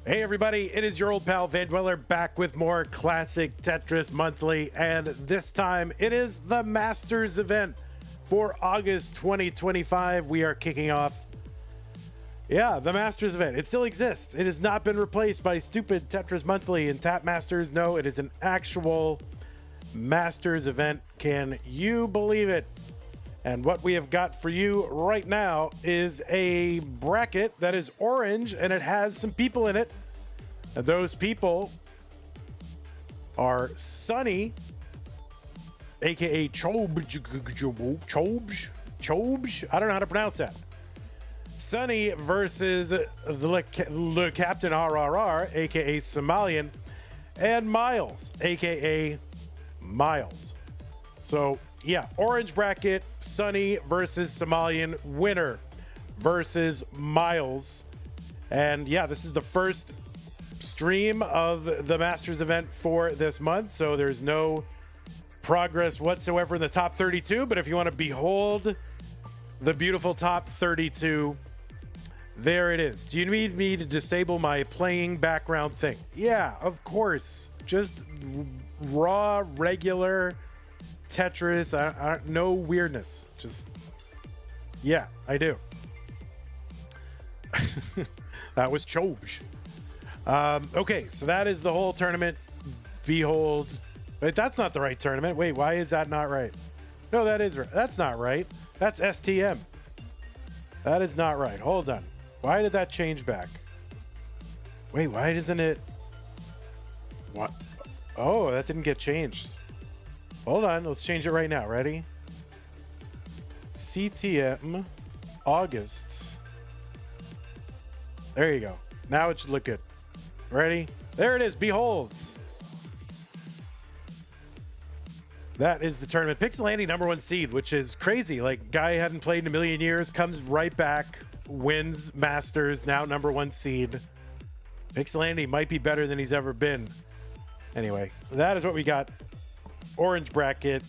Hey everybody, it is your old pal Vandweller back with more classic Tetris Monthly, and this time it is the Masters event for August 2025. We are kicking off, the Masters event. It still exists. It has not been replaced by stupid Tetris Monthly and Tap Masters. No, it is an actual Masters event. Can you believe it? And what we have got for you right now is a bracket that is orange, and it has some people in it. And those people are Sunny, aka Chobj. I don't know how to pronounce that. Sunny versus the Captain R1R2, aka Somalian, and Myles, aka Myles. So yeah, orange bracket, Sunny versus Somalian, winner versus Myles. And yeah, this is the first stream of the Masters event for this month, so there's no progress whatsoever in the top 32. But if you want to behold the beautiful top 32, there it is. Do you need me to disable my playing background thing? Yeah, of course. Just raw, regular Tetris, no weirdness. Just, yeah, I do. That was Chobj. Okay, so that is the whole tournament. Behold. Wait, that's not the right tournament. Wait, why is that not right? No, that is right. That's not right. That's STM. That is not right. Hold on. Why did that change back? Wait, why isn't it? What? Oh, that didn't get changed. Hold on, let's change it right now. Ready? CTM August. There you go. Now it should look good. Ready? There it is. Behold. That is the tournament. Pixelandi #1 seed, which is crazy. Like, guy hadn't played in a million years, comes right back, wins Masters, now #1 seed. Pixelandi might be better than he's ever been. Anyway, that is what we got. Orange bracket,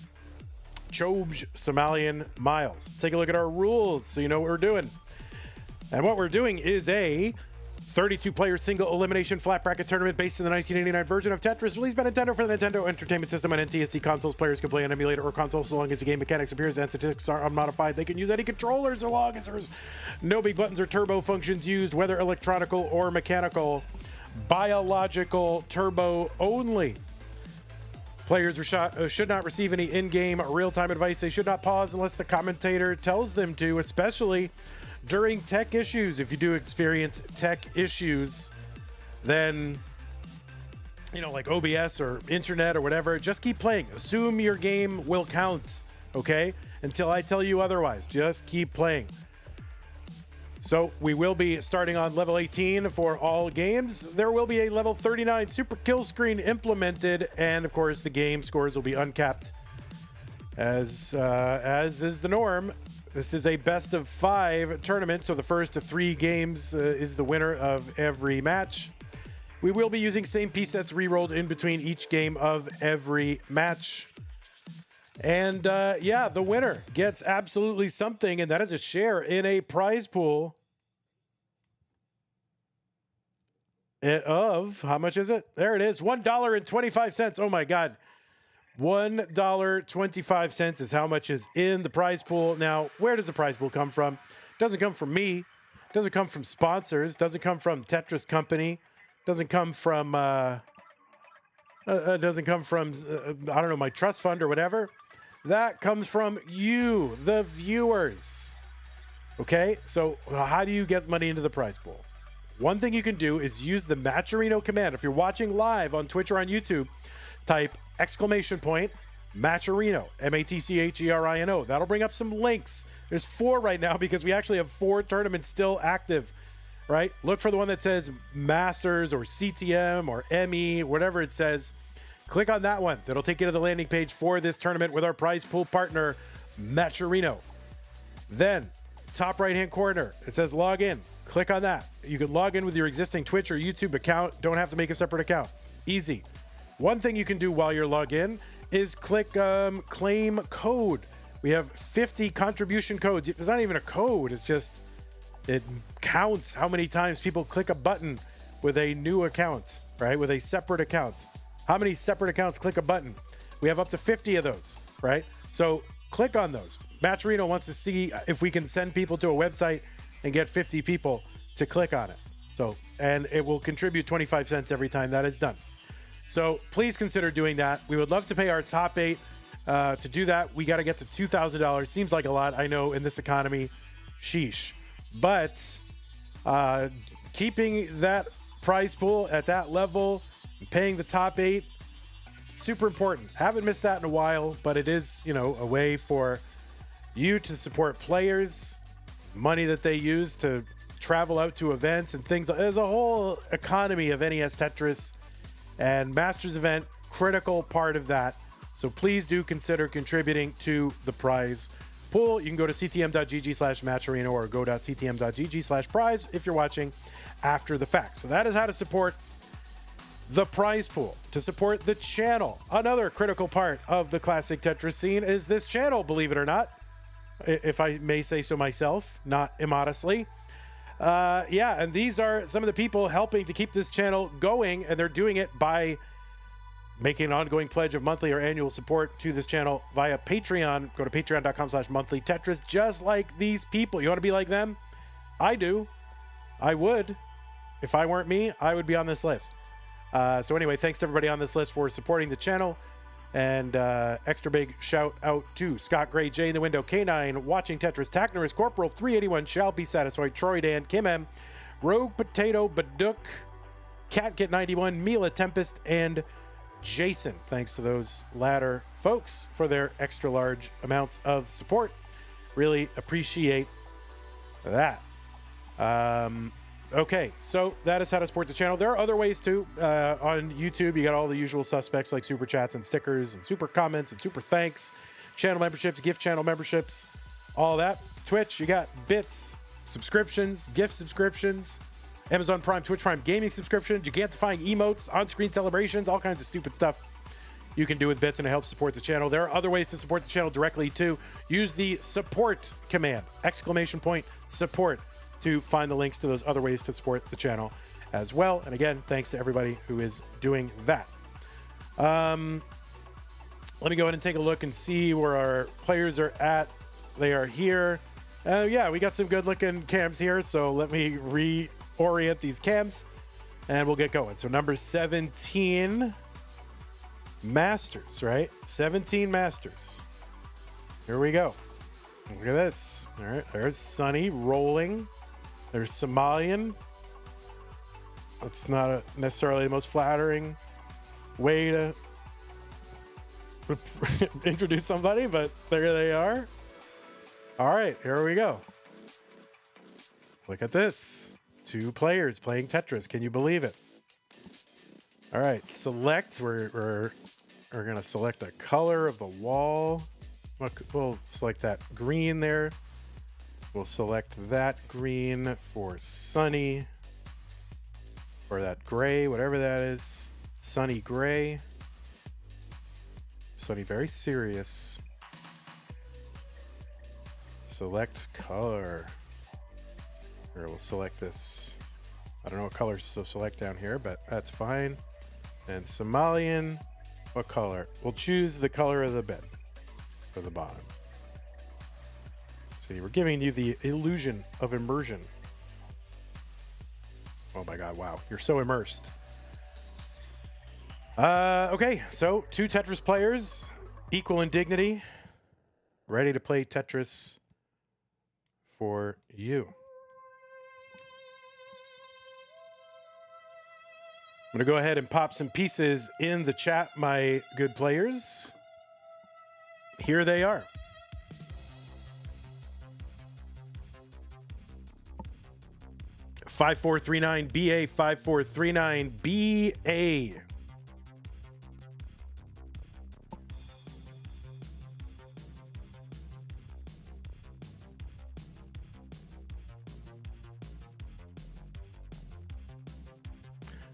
Chobj, Somalian, Myles. Let's take a look at our rules so you know what we're doing. And what we're doing is a 32-player single elimination flat bracket tournament based on the 1989 version of Tetris released by Nintendo for the Nintendo Entertainment System and NTSC consoles. Players can play on emulator or console so long as the game mechanics, appearance, and statistics are unmodified. They can use any controller so long as there's no big buttons or turbo functions used, whether electronical or mechanical. Biological turbo only. Players should not receive any in-game real-time advice. They should not pause unless the commentator tells them to, especially during tech issues. If you do experience tech issues, then, you know, like OBS or internet or whatever, just keep playing. Assume your game will count, okay? Until I tell you otherwise. Just keep playing. So we will be starting on level 18 for all games. There will be a level 39 super kill screen implemented, and of course the game scores will be uncapped, as is the norm. This is a best of 5 tournament, so the first of 3 games is the winner of every match. We will be using same piece sets re-rolled in between each game of every match. And yeah, the winner gets absolutely something, and that is a share in a prize pool of, how much is it? There it is, $1.25. Oh my God. $1.25 is how much is in the prize pool. Now, where does the prize pool come from? It doesn't come from me. It doesn't come from sponsors. It doesn't come from Tetris Company. It doesn't come from, I don't know, my trust fund or whatever. That comes from you, the viewers. Okay, so how do you get money into the prize pool? One thing you can do is use the Matcherino command. If you're watching live on Twitch or on YouTube, type !Matcherino, MATCHERINO. That'll bring up some links. There's 4 right now because we actually have 4 tournaments still active, right? Look for the one that says Masters or CTM or ME, whatever it says. Click on that one. That'll take you to the landing page for this tournament with our prize pool partner, Matcherino. Then, top right-hand corner, it says log in. Click on that. You can log in with your existing Twitch or YouTube account. Don't have to make a separate account. Easy. One thing you can do while you're logged in is click claim code. We have 50 contribution codes. It's not even a code. It's just, it counts how many times people click a button with a new account, right? With a separate account. How many separate accounts click a button? We have up to 50 of those, right? So click on those. Matcherino wants to see if we can send people to a website and get 50 people to click on it. So, and it will contribute 25 cents every time that is done. So please consider doing that. We would love to pay our top 8. To do that, we got to get to $2,000. Seems like a lot, I know, in this economy. Sheesh. But keeping that prize pool at that level, and paying the top 8, super important. Haven't missed that in a while, but it is, you know, a way for you to support players, money that they use to travel out to events and things. There's a whole economy of NES Tetris, and Masters event, critical part of that. So please do consider contributing to the prize pool. You can go to ctm.gg/matcherino or go.ctm.gg/prize if you're watching after the fact. So that is how to support the prize pool. To support the channel, another critical part of the classic Tetris scene is this channel, believe it or not, if I may say so myself, not immodestly. Yeah, and these are some of the people helping to keep this channel going, and they're doing it by making an ongoing pledge of monthly or annual support to this channel via Patreon. Go to patreon.com/monthly Tetris, just like these people. You want to be like them? I do. I would. If I weren't me, I would be on this list. So anyway, thanks to everybody on this list for supporting the channel. And extra big shout out to Scott Gray, Jay in the Window, K9, Watching Tetris, Tackner's Corporal 381, Shall Be Satisfied, Troy Dan, Kim M, Rogue Potato, Baduk, CatKit 91, Mila Tempest, and Jason. Thanks to those latter folks for their extra large amounts of support. Really appreciate that. Okay, so that is how to support the channel. There are other ways too. On YouTube, you got all the usual suspects like super chats and stickers and super comments and super thanks, channel memberships, gift channel memberships, all that. Twitch, you got bits, subscriptions, gift subscriptions, Amazon Prime, Twitch Prime gaming subscription, gigantifying emotes, on-screen celebrations, all kinds of stupid stuff you can do with bits and it helps support the channel. There are other ways to support the channel directly too. Use the support command, !support, to find the links to those other ways to support the channel as well. And again, thanks to everybody who is doing that. Let me go ahead and take a look and see where our players are at. They are here. Yeah, we got some good looking cams here. So let me reorient these cams and we'll get going. So number 17, Masters, right? 17 Masters. Here we go. Look at this. All right, there's Sunny rolling. There's Somalian. That's not necessarily the most flattering way to introduce somebody, but there they are. All right, here we go. Look at this. 2 players playing Tetris. Can you believe it? All right, select. We're going to select the color of the wall. We'll select that green there. We'll select that green for Sunny, or that gray, whatever that is. Sunny gray. Sunny very serious. Select color. Here, we'll select this. I don't know what colors to select down here, but that's fine. And Somalian, what color? We'll choose the color of the bed for the bottom. See, we're giving you the illusion of immersion. Oh my God, wow. You're so immersed. Okay, so 2 Tetris players, equal in dignity, ready to play Tetris for you. I'm going to go ahead and pop some pieces in the chat, my good players. Here they are. (5439BA) 5439BA.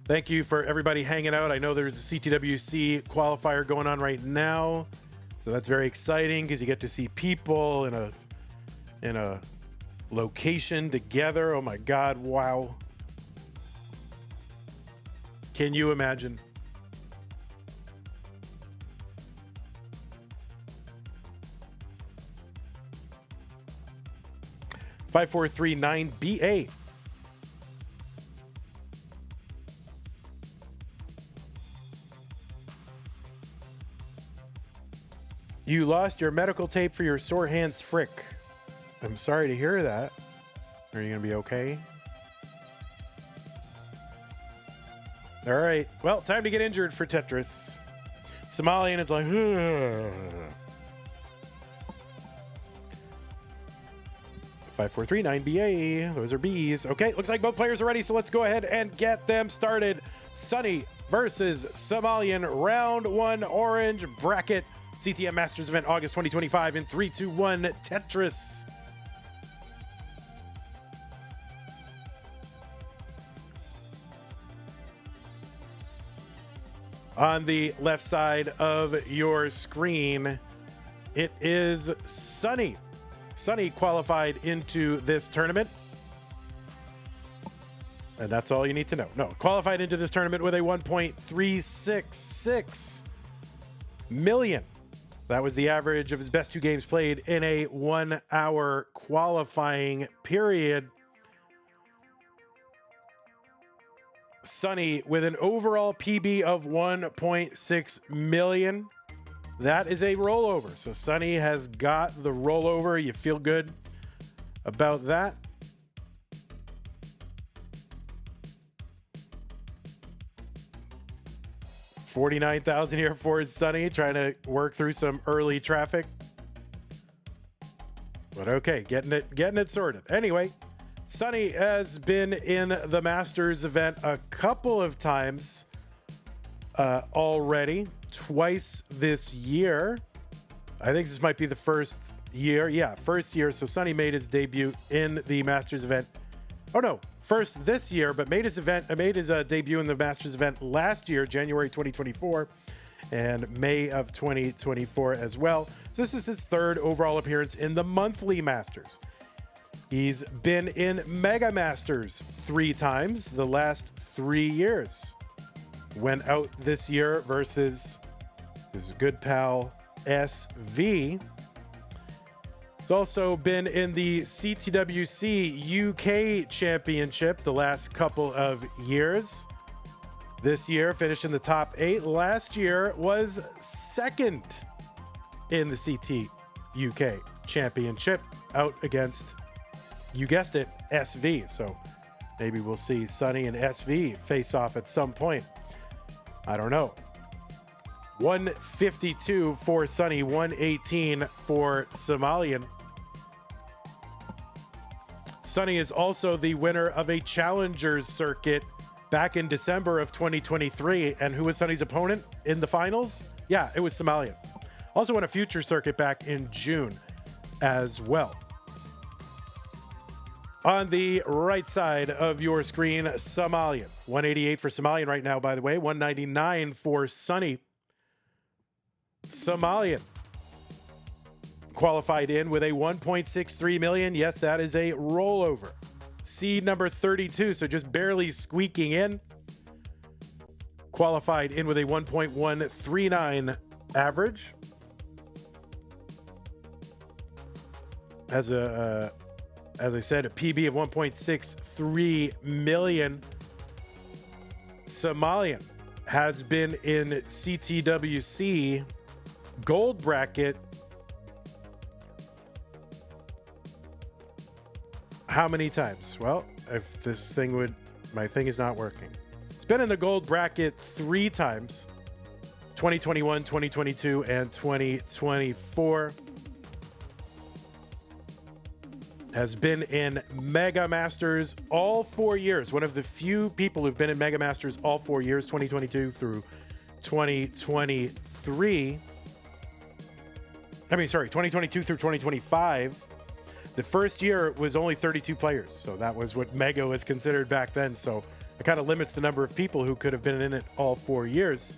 Thank you for everybody hanging out. I know there's a CTWC qualifier going on right now, so that's very exciting because you get to see people in a location together. Oh my God, wow. Can you imagine? $5439BA. You lost your medical tape for your sore hands, Frick. I'm sorry to hear that. Are you going to be okay? All right. Well, time to get injured for Tetris. Somalian is like, ugh. 5439BA. Those are B's. Okay, looks like both players are ready, so let's go ahead and get them started. Sunny versus Somalian, round one, orange bracket. CTM Masters event, August 2025 in 3, 2, 1, Tetris. On the left side of your screen, it is Sunny. Sunny qualified into this tournament. And that's all you need to know. No, qualified into this tournament with a 1.366 million. That was the average of his best 2 games played in a 1-hour qualifying period. Sunny with an overall PB of 1.6 million. That is a rollover. So Sunny has got the rollover. You feel good about that. $49,000 here for Sunny, trying to work through some early traffic. But okay, getting it sorted. Anyway, Sunny has been in the Masters event a couple of times already, twice this year. I think this might be the first year. Yeah, first year. So Sunny made his debut in the Masters event. Oh no, first this year, but made his debut in the Masters event last year, January 2024, and May of 2024 as well. So this is his 3rd overall appearance in the monthly Masters. He's been in Mega Masters 3 times the last 3 years. Went out this year versus his good pal SV. He's also been in the CTWC UK Championship the last couple of years. This year finished in the top 8. Last year was 2nd in the CT UK Championship, out against, you guessed it, SV. So maybe we'll see Sunny and SV face off at some point. I don't know. 152 for Sunny, 118 for Somalian. Sunny is also the winner of a Challengers circuit back in December of 2023. And who was Sunny's opponent in the finals? Yeah, it was Somalian. Also won a Future circuit back in June as well. On the right side of your screen, Somalian. 188 for Somalian right now, by the way. 199 for Sunny. Somalian qualified in with a 1.63 million. Yes, that is a rollover. Seed number 32, so just barely squeaking in. Qualified in with a 1.139 average. Has a, as I said, a PB of 1.63 million. Somalian has been in CTWC gold bracket how many times? Well, if this thing would, my thing is not working. It's been in the gold bracket 3 times, 2021, 2022, and 2024. Has been in Mega Masters all 4 years. One of the few people who've been in Mega Masters all 4 years, 2022 through 2023. 2022 through 2025. The first year was only 32 players. So that was what Mega was considered back then. So it kind of limits the number of people who could have been in it all 4 years.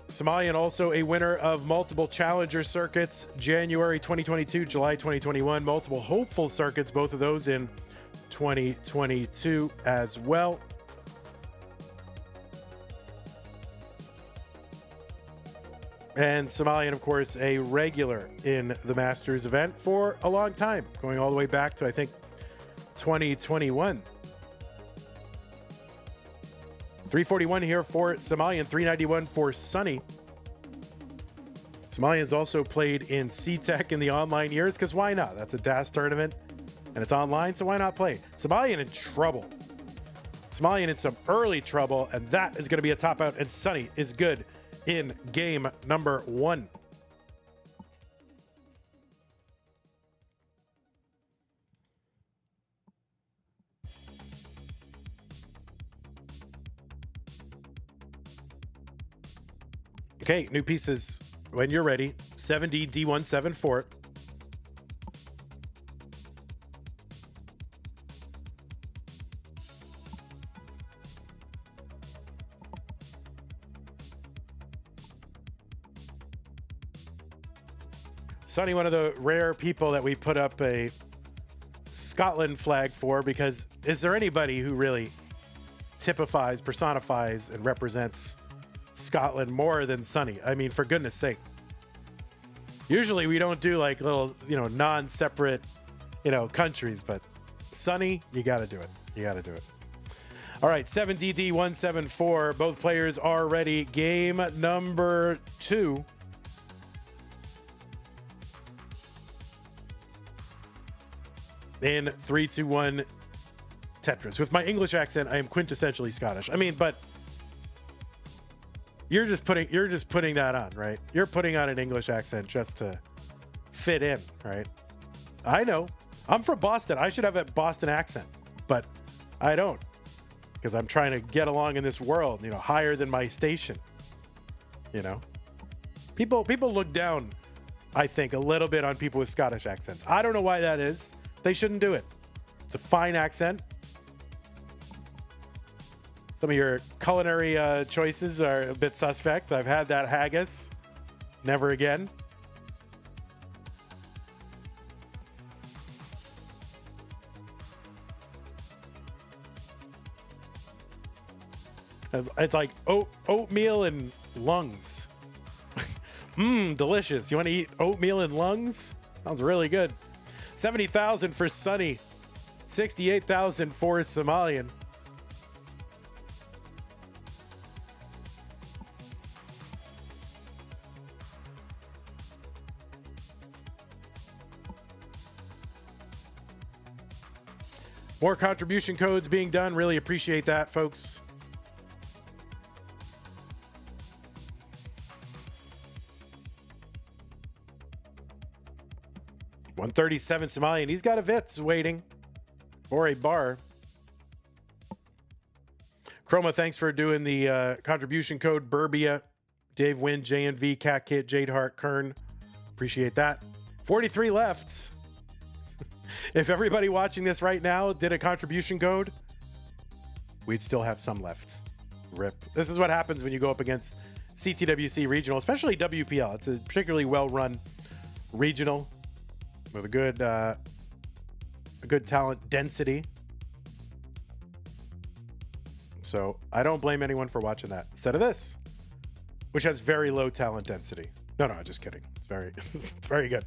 Somalian also a winner of multiple Challenger circuits, January 2022, July 2021, multiple Hopeful circuits, both of those in 2022 as well. And Somalian, of course, a regular in the Masters event for a long time, going all the way back to, I think, 2021. 341 here for Somalian, 391 for Sunny. Somalian's also played in C-Tech in the online years, because why not? That's a DAS tournament, and it's online, so why not play? Somalian in trouble. Somalian in some early trouble, and that is going to be a top out, and Sunny is good in game number 1. Okay, new pieces when you're ready. 7D D174. Sonny, one of the rare people that we put up a Scotland flag for, because is there anybody who really typifies, personifies, and represents Scotland more than Sonny? I mean, for goodness sake. Usually we don't do like little, non-separate, countries, but Sonny, you got to do it. You got to do it. All right, 7DD174. Both players are ready. Game number 2. In 3, 2, 1 Tetris. With my English accent, I am quintessentially Scottish. I mean, but you're just putting that on, right? You're putting on an English accent just to fit in, right? I know. I'm from Boston. I should have a Boston accent, but I don't, because I'm trying to get along in this world, higher than my station. People look down, I think, a little bit on people with Scottish accents. I don't know why that is. They shouldn't do it. It's a fine accent. Some of your culinary choices are a bit suspect. I've had that haggis. Never again. It's like oatmeal and lungs. Delicious. You want to eat oatmeal and lungs? Sounds really good. 70,000 for Sunny. 68,000 for Somalian. More contribution codes being done. Really appreciate that, folks. $137 Somalian. He's got a Vitz waiting for a bar. Chroma, thanks for doing the contribution code. Burbia, Dave Wynn, JNV, Cat Kit, Jade Hart, Kern. Appreciate that. 43 left. If everybody watching this right now did a contribution code, we'd still have some left. RIP. This is what happens when you go up against CTWC regional, especially WPL. It's a particularly well-run regional with a good talent density. So I don't blame anyone for watching that instead of this, which has very low talent density. No, just kidding. It's very, it's very good.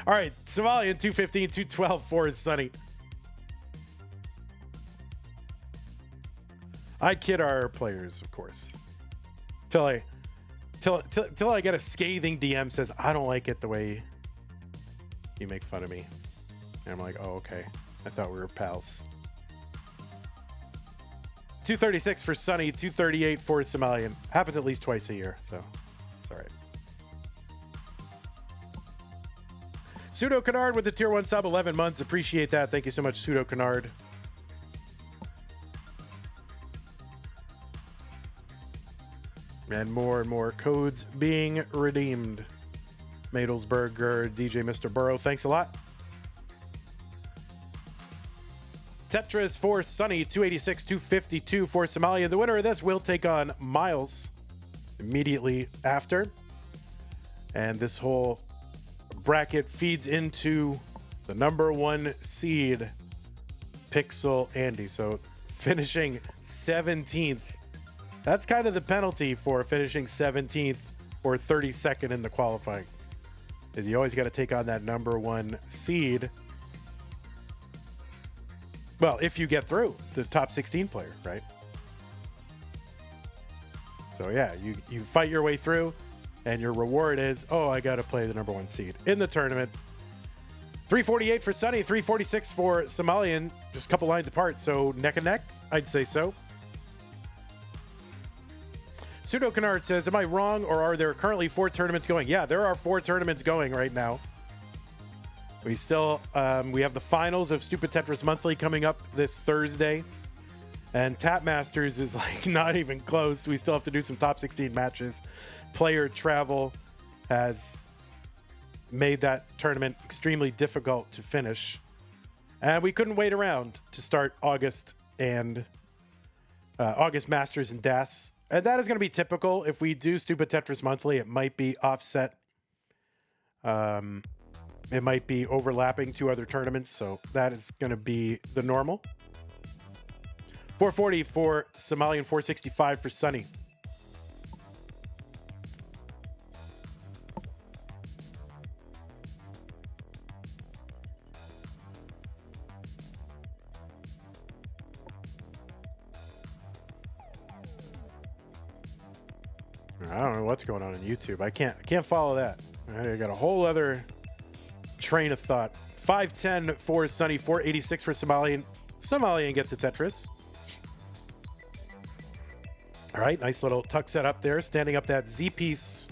All right, Somalian 215, 212 for Sunny. I kid our players, of course, till I get a scathing DM says I don't like it the way you make fun of me, and I'm like, oh, okay. I thought we were pals. 236 for Sunny, 238 for Somalian. Happens at least twice a year, so it's all right. Pseudo Canard with the tier 1 sub, 11 months. Appreciate that. Thank you so much, Pseudo Canard. And more codes being redeemed. Madelsberger, DJ Mr. Burrow, thanks a lot. Tetris for Sunny, 286, 252 for Somalia. The winner of this will take on Myles immediately after. And this whole bracket feeds into the number 1 seed Pixel Andy. So finishing 17th. That's kind of the penalty for finishing 17th or 32nd in the qualifying. Is you always got to take on that number 1 seed. Well, if you get through the top 16 player, right? So yeah, you fight your way through, and your reward is, oh, I got to play the number 1 seed in the tournament. 348 for Sunny, 346 for Somalian, just a couple lines apart, so neck and neck, I'd say so. Pseudo Canard says, am I wrong, or are there currently 4 tournaments going? Yeah, there are 4 tournaments going right now. We still, we have the finals of Stupid Tetris Monthly coming up this Thursday. And Tap Masters is like not even close. We still have to do some top 16 matches. Player travel has made that tournament extremely difficult to finish. And we couldn't wait around to start August and August Masters and DAS. And that is going to be typical. If we do Stupid Tetris Monthly, it might be offset. It might be overlapping 2 other tournaments. So that is going to be the normal. 440 for Somalian, 465 for Sunny. I don't know what's going on YouTube. I can't follow that. I got a whole other train of thought. 510 for Sunny, 486 for Somalian. Somalian gets a Tetris. All right, nice little tuck set up there, standing up that Z piece.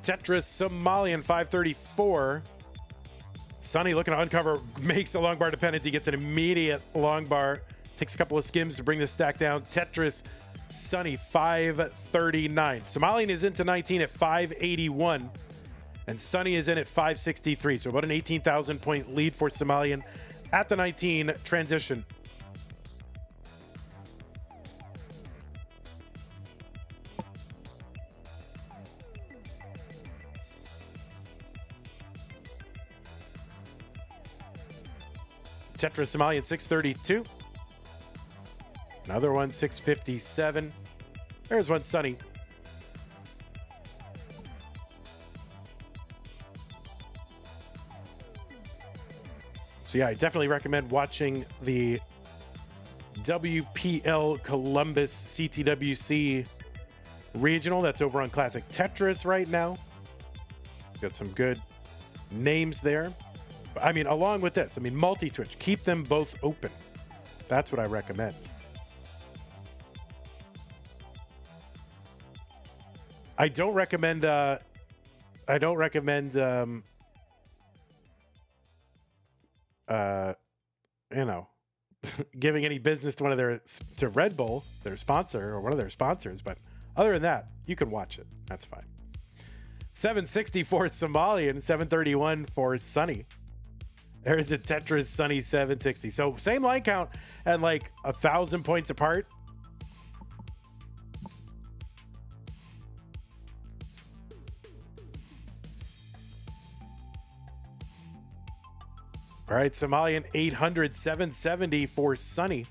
Tetris Somalian, 534. Sunny looking to uncover, makes a long bar dependency, gets an immediate long bar, takes a couple of skims to bring the stack down. Tetris Sunny, 539. Somalian is into 19 at 581, and Sunny is in at 563. So about an 18,000 point lead for Somalian at the 19 transition. Tetris Somalian, 632. Another one, 657. There's one, Sunny. So yeah, I definitely recommend watching the WPL Columbus CTWC regional. That's over on Classic Tetris right now. Got some good names there. I mean, along with this, I mean, multi-Twitch. Keep them both open. That's what I recommend. I don't recommend you know, giving any business to to Red Bull, their sponsor, or one of their sponsors, but other than that, you can watch it. That's fine. 760 for Somalian, 731 for Sunny. There's a Tetris Sunny 760. So same line count and like 1,000 points apart. All right, Somalian 800, 770 for Sunny.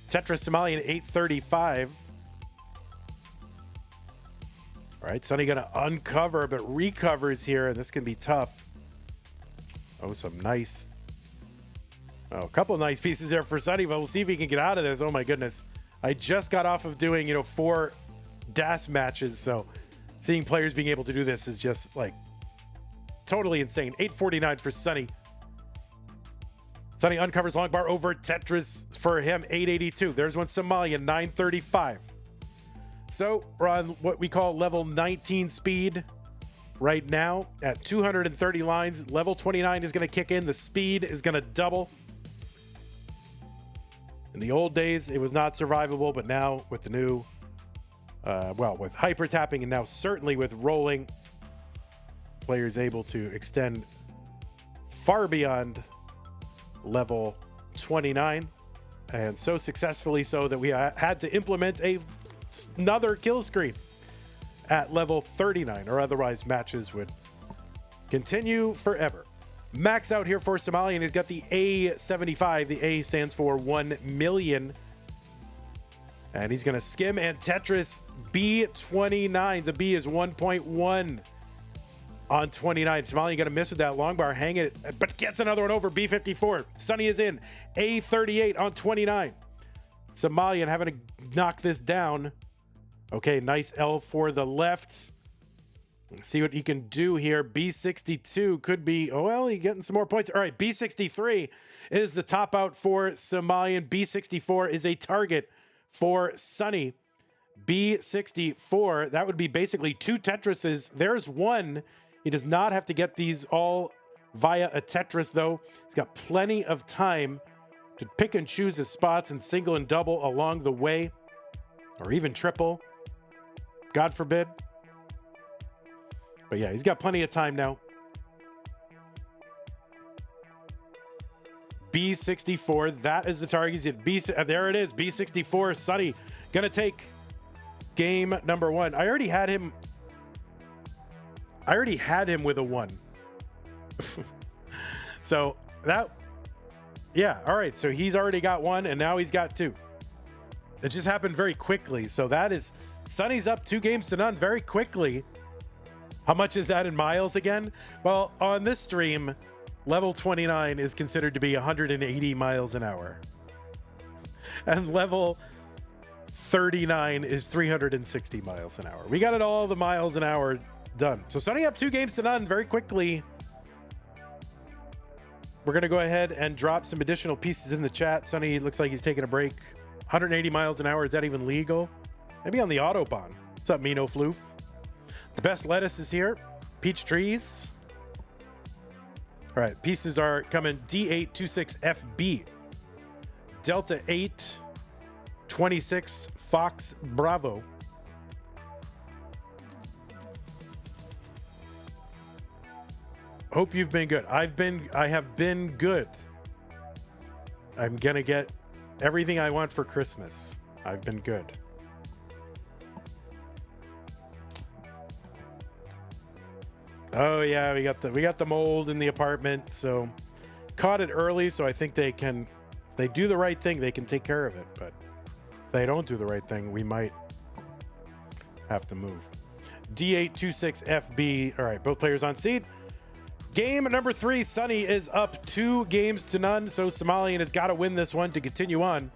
Tetris Somalian 835. All right, Sunny gonna uncover, but recovers here, and this can be tough. Oh, some nice. Oh, a couple of nice pieces there for Sunny, but we'll see if he can get out of this. Oh my goodness. I just got off of doing, 4 DAS matches, so seeing players being able to do this is just like totally insane. 849 for Sunny. Sunny uncovers long bar over Tetris for him, 882. There's one Somalian, 935. So we're on what we call level 19 speed right now at 230 lines. Level 29 is going to kick in. The speed is going to double. In the old days, it was not survivable, but now with the new, with hyper tapping and now certainly with rolling, players able to extend far beyond level 29, and so successfully so that we had to implement another kill screen at level 39, or otherwise matches would continue forever. Max out here for Somalian. He's got the A75. The A stands for 1 million. And he's going to skim and Tetris B29. The B is 1.1 on 29. Somalian going to miss with that long bar. Hang it, but gets another one over. B54. Sunny is in. A38 on 29. Somalian having to knock this down. Okay, nice L for the left. Let's see what he can do here. B62 could be, oh, well, he's getting some more points. All right, B63 is the top out for Somalian. B64 is a target for Sunny. B64, that would be basically 2 Tetrises. There's one. He does not have to get these all via a Tetris, though. He's got plenty of time to pick and choose his spots and single and double along the way, or even triple, God forbid. But yeah, he's got plenty of time now. B64, that is the target. There it is, B64. Sunny gonna take game number 1. I already had him with a 1. So that, yeah, all right. So he's already got 1, and now he's got 2. It just happened very quickly. So that is, Sunny's up 2 games to none very quickly. How much is that in miles again? Well, on this stream, level 29 is considered to be 180 miles an hour. And level 39 is 360 miles an hour. We got it all the miles an hour done. So Sunny up 2 games to none very quickly. We're going to go ahead and drop some additional pieces in the chat. Sunny looks like he's taking a break. 180 miles an hour, is that even legal? Maybe on the Autobahn. What's up, Mino Floof? The best lettuce is here. Peach trees. All right, pieces are coming. D826FB. Delta 826 Fox Bravo. Hope you've been good. I have been good. I'm gonna get everything I want for Christmas. I've been good. Oh yeah, we got the mold in the apartment, so caught it early, so I think they do the right thing, they can take care of it. But if they don't do the right thing, we might have to move. D826FB. All right, both players on seed. Game number 3, Sunny is up 2 games to none, so Somalian has got to win this one to continue on.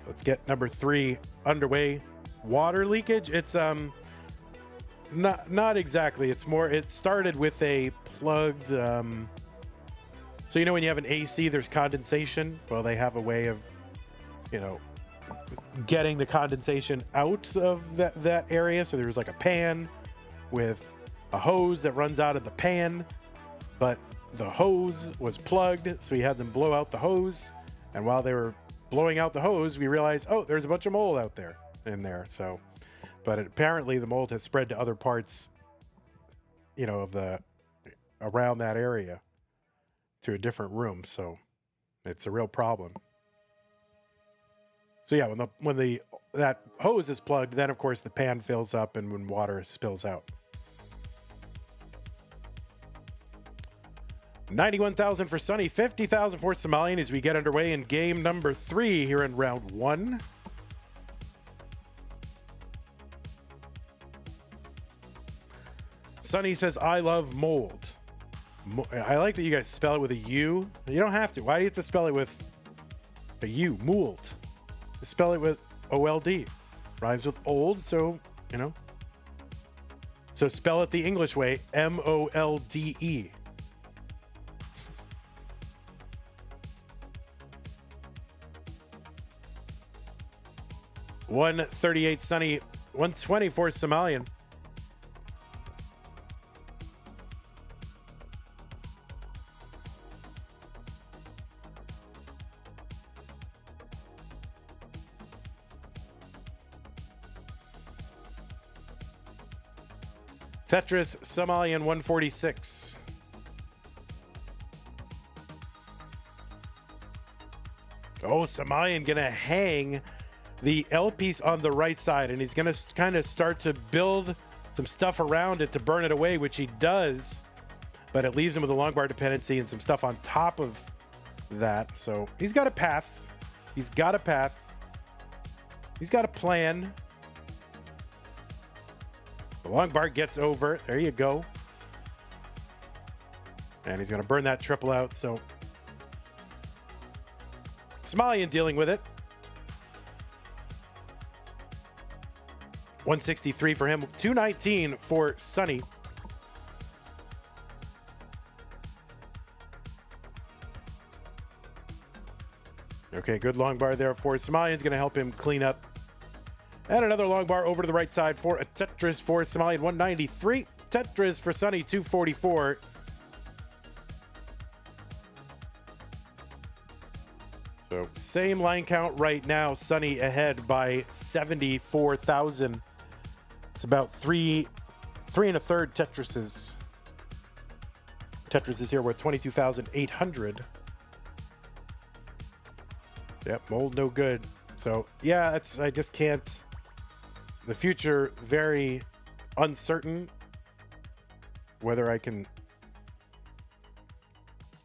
Let's get number 3 underway. Water leakage. It's not exactly. It's more, it started with a plugged, so you know when you have an AC, there's condensation. Well, they have a way of, you know, getting the condensation out of that area. So there's like a pan with a hose that runs out of the pan, but the hose was plugged, so we had them blow out the hose. And while they were blowing out the hose, we realized, oh, there's a bunch of mold out there in there. So, but apparently the mold has spread to other parts, you know, of around that area to a different room. So it's a real problem. So yeah, when that hose is plugged, then of course the pan fills up and when water spills out. 91,000 for Sunny, 50,000 for Somalian as we get underway in game number 3 here in round 1. Sunny says, I love mold. I like that you guys spell it with a U. You don't have to. Why do you have to spell it with a U? Mold. Spell it with O-L-D. Rhymes with old, so, you know. So spell it the English way, M-O-L-D-E. 138 Sunny, 124 Somalian. Tetris Somalian 146. Oh, Somalian gonna hang the L piece on the right side, and he's gonna kind of start to build some stuff around it to burn it away, which he does, but it leaves him with a long bar dependency and some stuff on top of that. So he's got a path. He's got a path. He's got a plan. The long bar gets over. There you go. And he's going to burn that triple out. So Somalian dealing with it. 163 for him. 219 for Sonny. Okay, good long bar there for Somalian's going to help him clean up. And another long bar over to the right side for a Tetris for Somalian, 193. Tetris for Sonny, 244. So same line count right now. Sonny ahead by 74,000. It's about three and a third Tetrises. Tetris is here worth 22,800. Yep, mold no good. So yeah, I just can't. The future very uncertain whether I can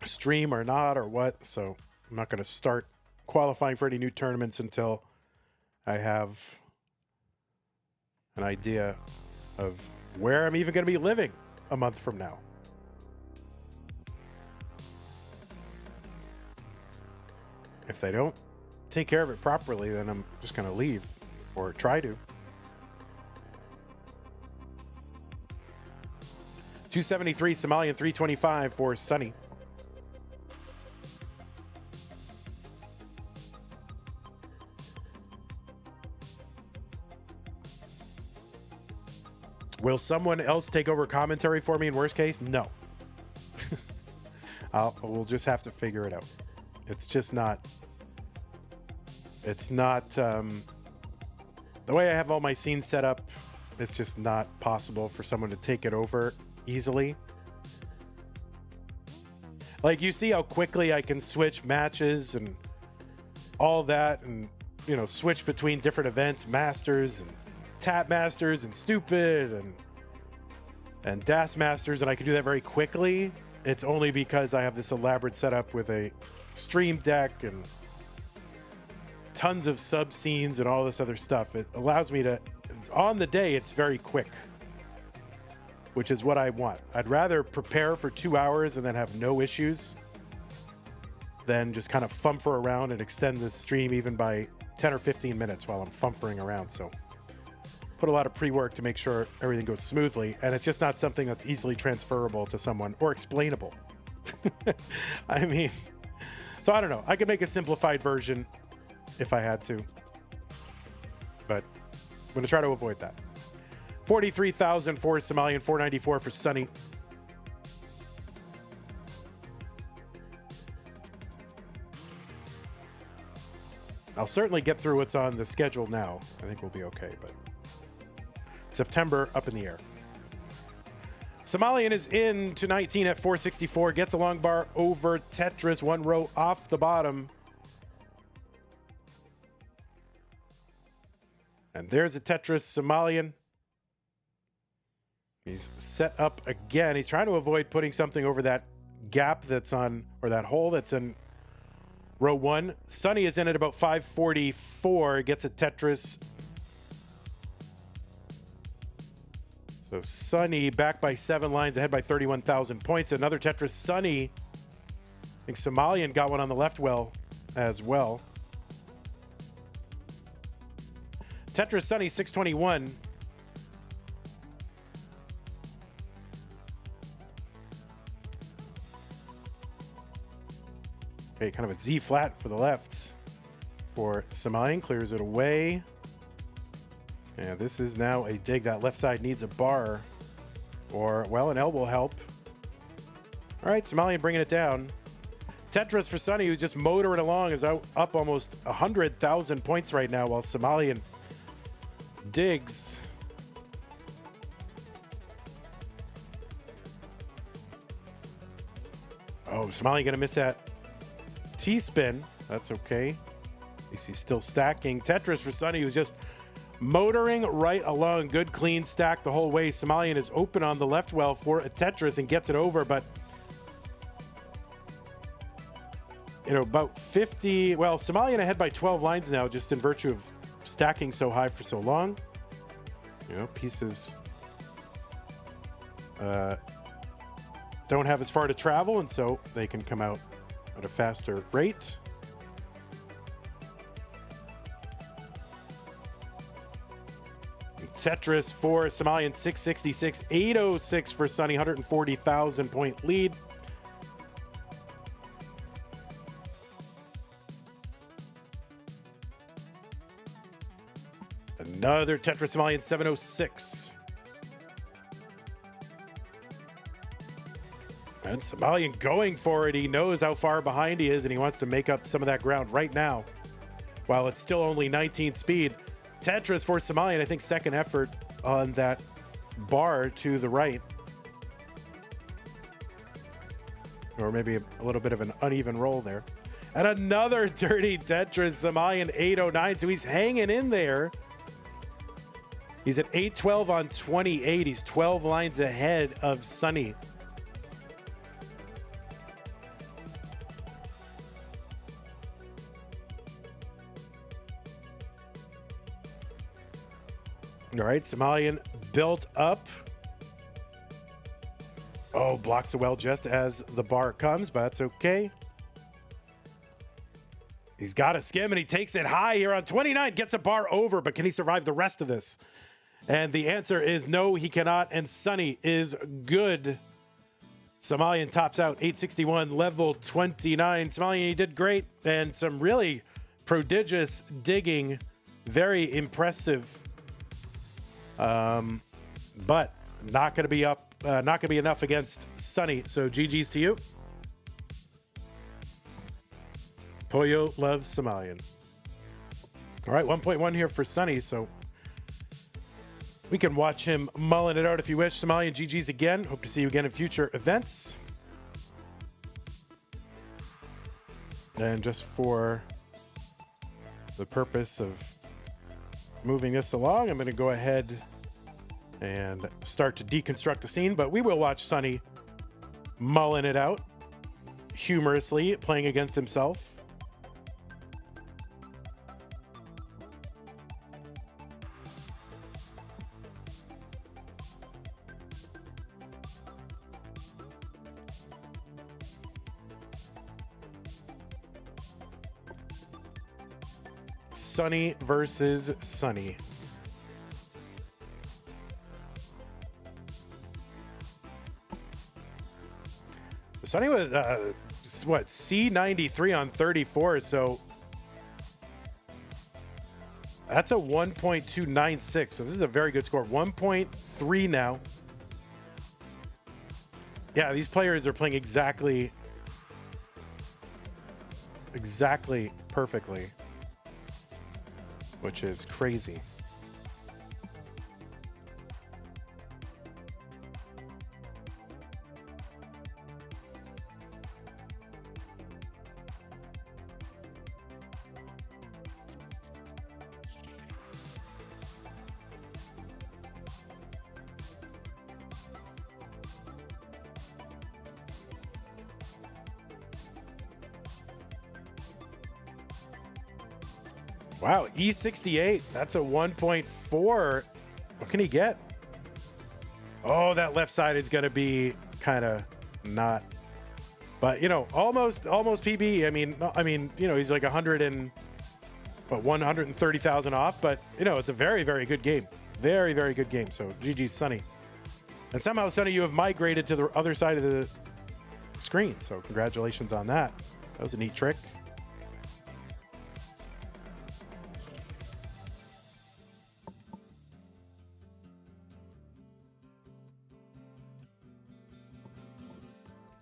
stream or not or what. So I'm not going to start qualifying for any new tournaments until I have an idea of where I'm even going to be living a month from now. If they don't take care of it properly, then I'm just going to leave or try to. 273 Somalian, 325 for Sonny. Will someone else take over commentary for me in worst case? No. We'll just have to figure it out. It's just not. It's not. The way I have all my scenes set up, it's just not possible for someone to take it over easily. Like, you see how quickly I can switch matches and all that, and, you know, switch between different events, masters and tap masters and stupid and DAS masters, and I can do that very quickly. It's only because I have this elaborate setup with a stream deck and tons of sub scenes and all this other stuff. It allows me to, on the day, it's very quick, which is what I want. I'd rather prepare for 2 hours and then have no issues than just kind of fumfer around and extend the stream even by 10 or 15 minutes while I'm fumfering around. So put a lot of pre-work to make sure everything goes smoothly, and it's just not something that's easily transferable to someone or explainable. I mean, so I don't know. I could make a simplified version if I had to, but I'm going to try to avoid that. 43,000 for Somalian, 494 for Sonny. I'll certainly get through what's on the schedule now. I think we'll be okay, but September up in the air. Somalian is in to 19 at 464. Gets a long bar over Tetris, one row off the bottom. And there's a Tetris Somalian. He's set up again. He's trying to avoid putting something over that gap that's on, or that hole that's in row one. Sonny is in at about 544. Gets a Tetris. So Sonny back by 7 lines, ahead by 31,000 points. Another Tetris Sonny. I think Somalian got one on the left well as well. Tetris Sonny, 621. Okay, kind of a Z flat for the left for Somalian. Clears it away. Yeah, this is now a dig. That left side needs a bar or, well, an elbow help. All right, Somalian bringing it down. Tetris for Sonny, who's just motoring along, is up almost 100,000 points right now, while Somalian digs. Oh, Somalian gonna miss that T-spin. That's okay. At least he's still stacking. Tetris for Sunny, who's just motoring right along. Good clean stack the whole way. Somalian is open on the left well for a Tetris and gets it over, but about 50. Well, Somalian ahead by 12 lines now, just in virtue of stacking so high for so long. Pieces don't have as far to travel, and so they can come out at a faster rate. Tetris for Somalian, 666, 806 for Sunny, 140,000 point lead. Another Tetris Somalian, 706. And Somalian going for it. He knows how far behind he is, and he wants to make up some of that ground right now, while it's still only 19 speed. Tetris for Somalian, I think second effort on that bar to the right. Or maybe a little bit of an uneven roll there. And another dirty Tetris, Somalian, 809. So he's hanging in there. He's at 812 on 28. He's 12 lines ahead of Sunny. All right, Somalian built up. Oh, blocks the well just as the bar comes, but that's okay. He's got a skim, and he takes it high here on 29. Gets a bar over, but can he survive the rest of this? And the answer is no, he cannot, and Sunny is good. Somalian tops out 861, level 29. Somalian, you did great, and some really prodigious digging. Very impressive. But not going to be up, not going to be enough against Sunny. So GG's to you. Pollo loves Somalian. All right, 1.1 here for Sunny. So we can watch him mulling it out if you wish. Somalian, GG's again. Hope to see you again in future events. And just for the purpose of moving this along, I'm going to go ahead and start to deconstruct the scene, but we will watch Sunny mulling it out humorously, playing against himself. Sunny versus Sunny. Sunny was what, C93 on 34, so that's a 1.296. So this is a very good score. 1.3 now. Yeah, these players are playing exactly perfectly, which is crazy. Wow, E68, that's a 1.4. What can he get? Oh, that left side is going to be kind of not, but almost PB. I mean, he's like 130,000 off, but it's a very, very good game. Very, very good game. So GG's Sunny. And somehow, Sunny, you have migrated to the other side of the screen. So congratulations on that. That was a neat trick.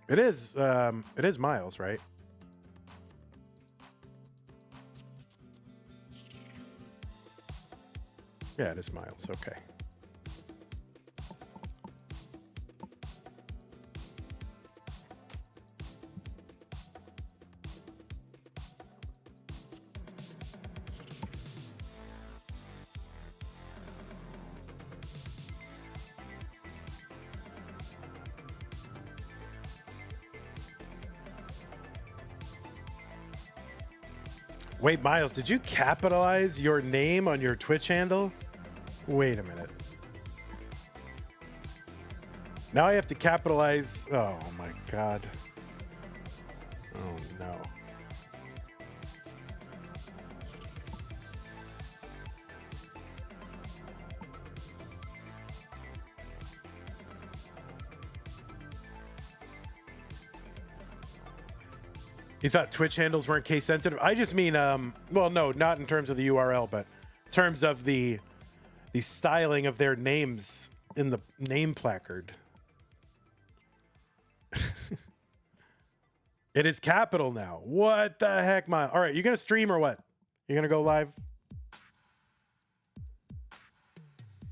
It is Myles, right? Yeah, it is Myles. Okay. Wait, Myles, did you capitalize your name on your Twitch handle? Wait a minute. Now I have to capitalize. Oh my God. Oh no. You thought Twitch handles weren't case sensitive? I just mean, well, no, not in terms of the URL, but in terms of the styling of their names in the name placard. It is capital now. What the heck, Myles? All right, you gonna stream or what? You gonna go live?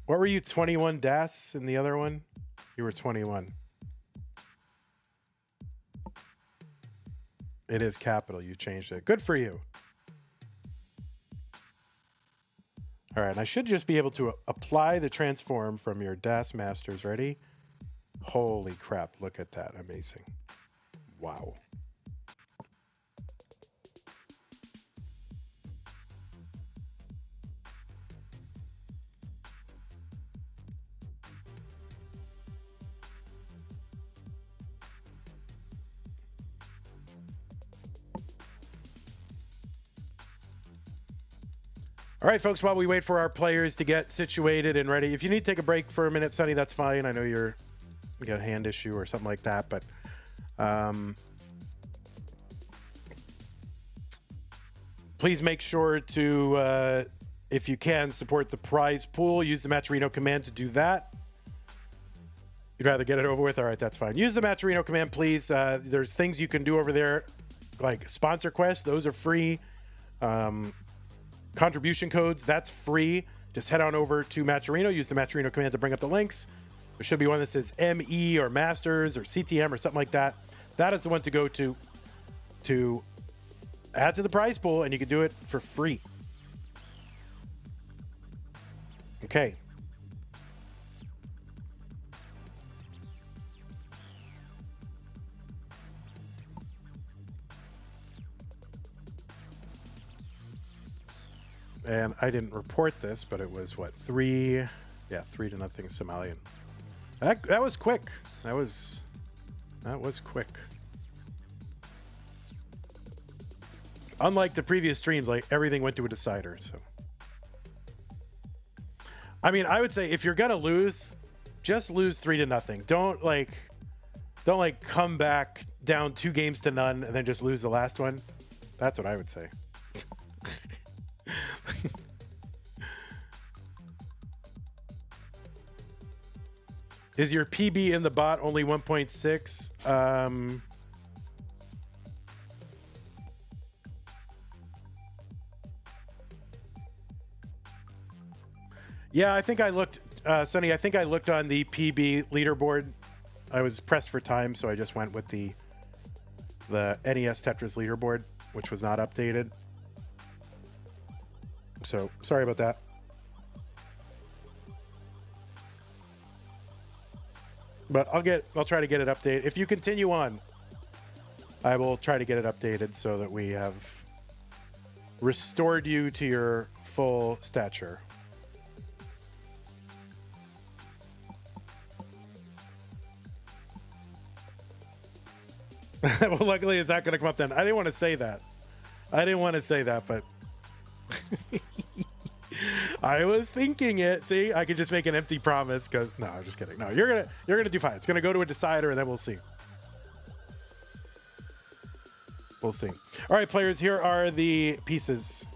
What were you, 21 DAS in the other one? You were 21. It is capital. You changed it. Good for you. All right. And I should just be able to apply the transform from your DAS masters. Ready? Holy crap. Look at that. Amazing. Wow. All right, folks, while we wait for our players to get situated and ready, if you need to take a break for a minute, Sonny, that's fine. I know you got a hand issue or something like that, but please make sure to, if you can, support the prize pool. Use the Matcherino command to do that. You'd rather get it over with? All right, that's fine. Use the Matcherino command, please. There's things you can do over there, like sponsor quests. Those are free. Contribution codes, that's free. Just head on over to Matcherino. Use the Matcherino command to bring up the links. There should be one that says ME or Masters or CTM or something like that. That is the one to go to add to the prize pool, and you can do it for free. Okay. And I didn't report this, but it was what, 3-0 Somalian. That was quick. That was quick. Unlike the previous streams, like everything went to a decider. So, I mean, I would say if you're gonna lose, just lose 3-0. Don't come back down 2 games to none and then just lose the last one. That's what I would say. Is your PB in the bot only 1.6? Yeah, I think I looked, Sonny, I think I looked on the PB leaderboard. I was pressed for time, so I just went with the NES Tetris leaderboard, which was not updated. So, sorry about that. But I'll try to get it updated. If you continue on, I will try to get it updated so that we have restored you to your full stature. Well, luckily it's not going to come up then. I didn't want to say that. But I was thinking it. See, I could just make an empty promise because no, I'm just kidding. No, you're gonna do fine. It's gonna go to a decider and then we'll see. We'll see. All right, players, here are the pieces.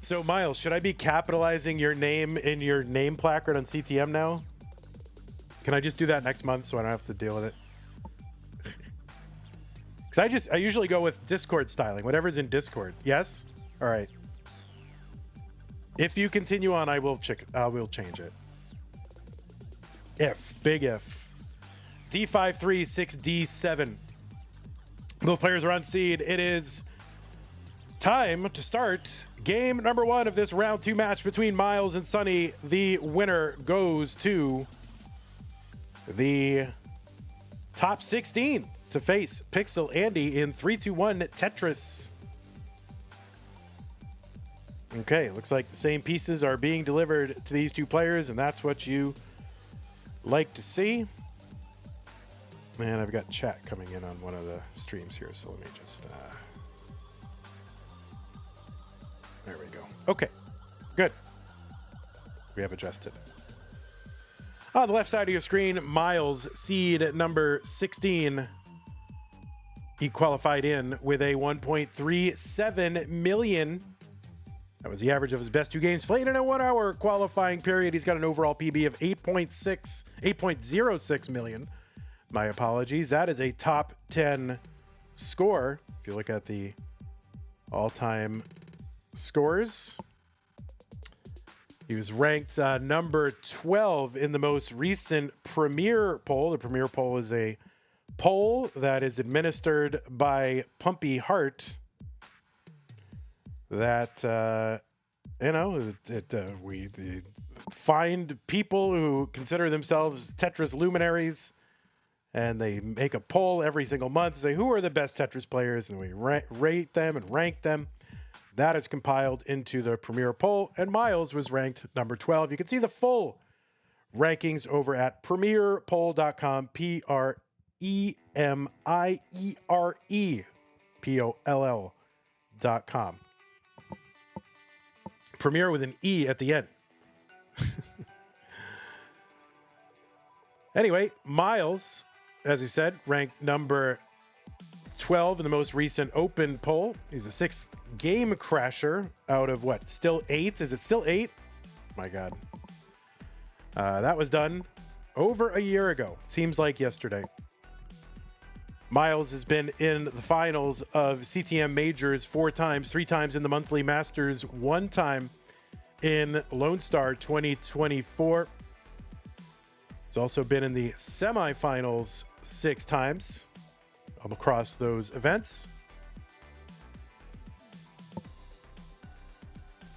So, Myles, should I be capitalizing your name in your name placard on CTM now? Can I just do that next month so I don't have to deal with it? Because I usually go with Discord styling, whatever's in Discord. Yes? All right. If you continue on, I will change it. If. Big if. D5, 3, 6, D7. Both players are on seed. It is time to start game number 1 of this round 2 match between Myles and Sunny. The winner goes to the top 16 to face Pixel Andy in 3-2-1 Tetris. Okay, looks like the same pieces are being delivered to these two players, and that's what you like to see. And I've got chat coming in on one of the streams here, so let me just... there we go. Okay, good. We have adjusted. On the left side of your screen, Myles, seed number 16. He qualified in with a 1.37 million. That was the average of his best 2 games played in a 1-hour qualifying period. He's got an overall PB of 8.06 million. My apologies. That is a top 10 score. If you look at the all-time scores, he was ranked number 12 in the most recent Premier poll. The Premier poll is a poll that is administered by Pumpy Heart. That we find people who consider themselves Tetris luminaries, and they make a poll every single month, say who are the best Tetris players, and we rate them and rank them. That is compiled into the Premier poll, and Myles was ranked number 12. You can see the full rankings over at premierpoll.com, PremierePoll.com. Premier with an E at the end. Anyway, Myles, as he said, ranked number 12 in the most recent open poll. He's a 6th game crasher out of what? Still 8? Is it still 8? My God. That was done over a year ago. Seems like yesterday. Myles has been in the finals of CTM Majors 4 times, 3 times in the Monthly Masters, 1 time in Lone Star 2024. He's also been in the semifinals 6 times across those events.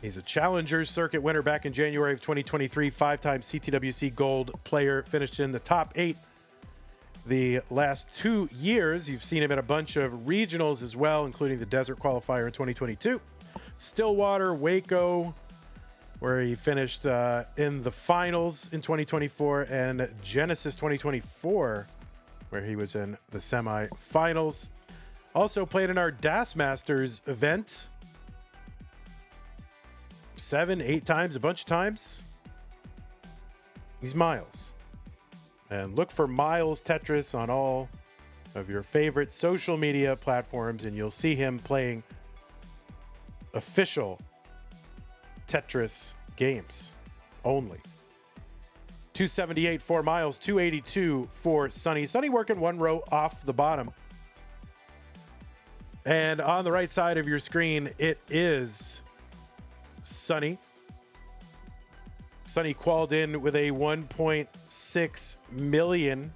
He's a Challengers Circuit winner back in January of 2023, 5-time CTWC Gold player, finished in the top 8 the last 2 years. You've seen him in a bunch of regionals as well, including the Desert Qualifier in 2022, Stillwater, Waco, where he finished in the finals in 2024, and Genesis 2024, where he was in the semifinals. Also played in our DAS Masters event 7, 8 times, a bunch of times. He's Myles. And look for Myles Tetris on all of your favorite social media platforms, and you'll see him playing official Tetris games only. 278 for Myles, 282 for Sunny. Sunny working 1 row off the bottom. And on the right side of your screen, it is Sunny. Sunny qualified in with a 1.6 million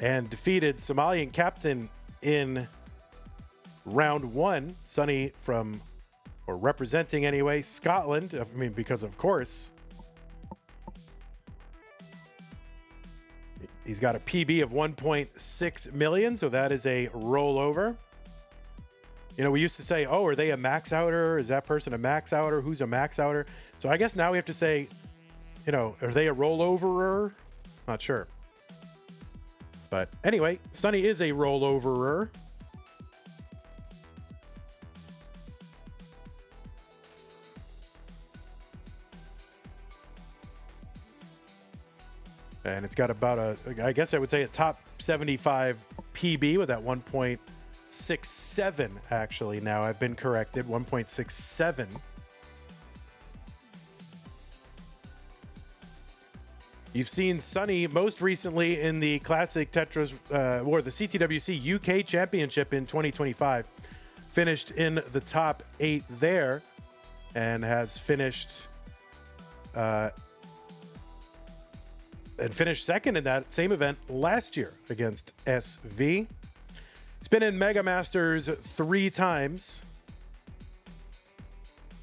and defeated Somalian captain in round 1. Sunny from, or representing anyway, Scotland. I mean, because of course, he's got a PB of 1.6 million, so that is a rollover. You know, we used to say, oh, are they a max outer? Is that person a max outer? Who's a max outer? So I guess now we have to say, you know, are they a rolloverer? Not sure. But anyway, Sunny is a rolloverer. And it's got about a, I guess I would say a top 75 PB with that 1.67 actually. Now I've been corrected, 1.67. You've seen Sunny most recently in the Classic Tetris, or the CTWC UK Championship in 2025. Finished in the top 8 there and has finished and finished second in that same event last year against SV. He's been in Mega Masters 3 times.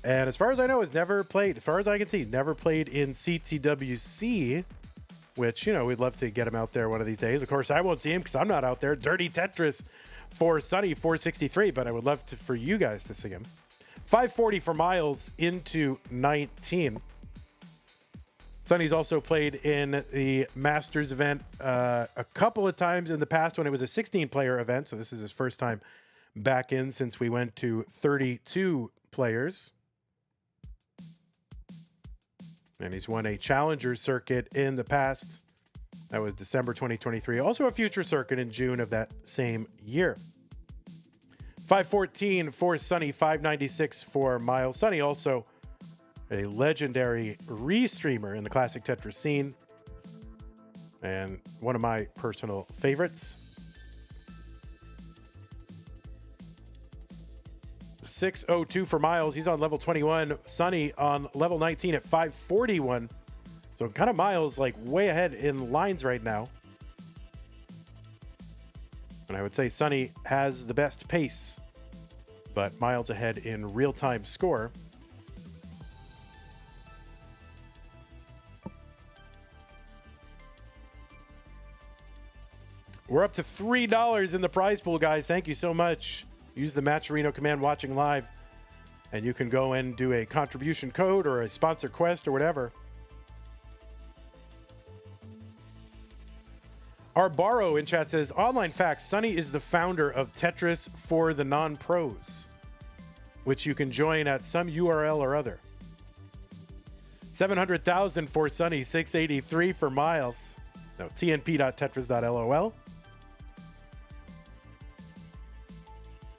And as far as I know, has never played, as far as I can see, never played in CTWC, which, you know, we'd love to get him out there one of these days. Of course, I won't see him because I'm not out there. Dirty Tetris for Sonny, 463, but I would love to, for you guys to see him. 540 for Myles into 19. Sonny's also played in the Masters event a couple of times in the past when it was a 16-player event. So this is his first time back in since we went to 32 players. And he's won a Challenger circuit in the past. That was December 2023. Also a Future circuit in June of that same year. 514 for Sonny, 596 for Myles. Sonny also a legendary restreamer in the classic Tetris scene. And one of my personal favorites. 602 for Myles. He's on level 21. Sonny on level 19 at 541. So kind of Myles like way ahead in lines right now. And I would say Sonny has the best pace, but Myles ahead in real-time score. We're up to $3 in the prize pool, guys. Thank you so much. Use the Matcherino command watching live, and you can go and do a contribution code or a sponsor quest or whatever. Our Borrow in chat says, online facts, Sonny is the founder of Tetris for the non-pros, which you can join at some URL or other. 700,000 for Sonny, 683 for Myles. No, tnp.tetris.lol.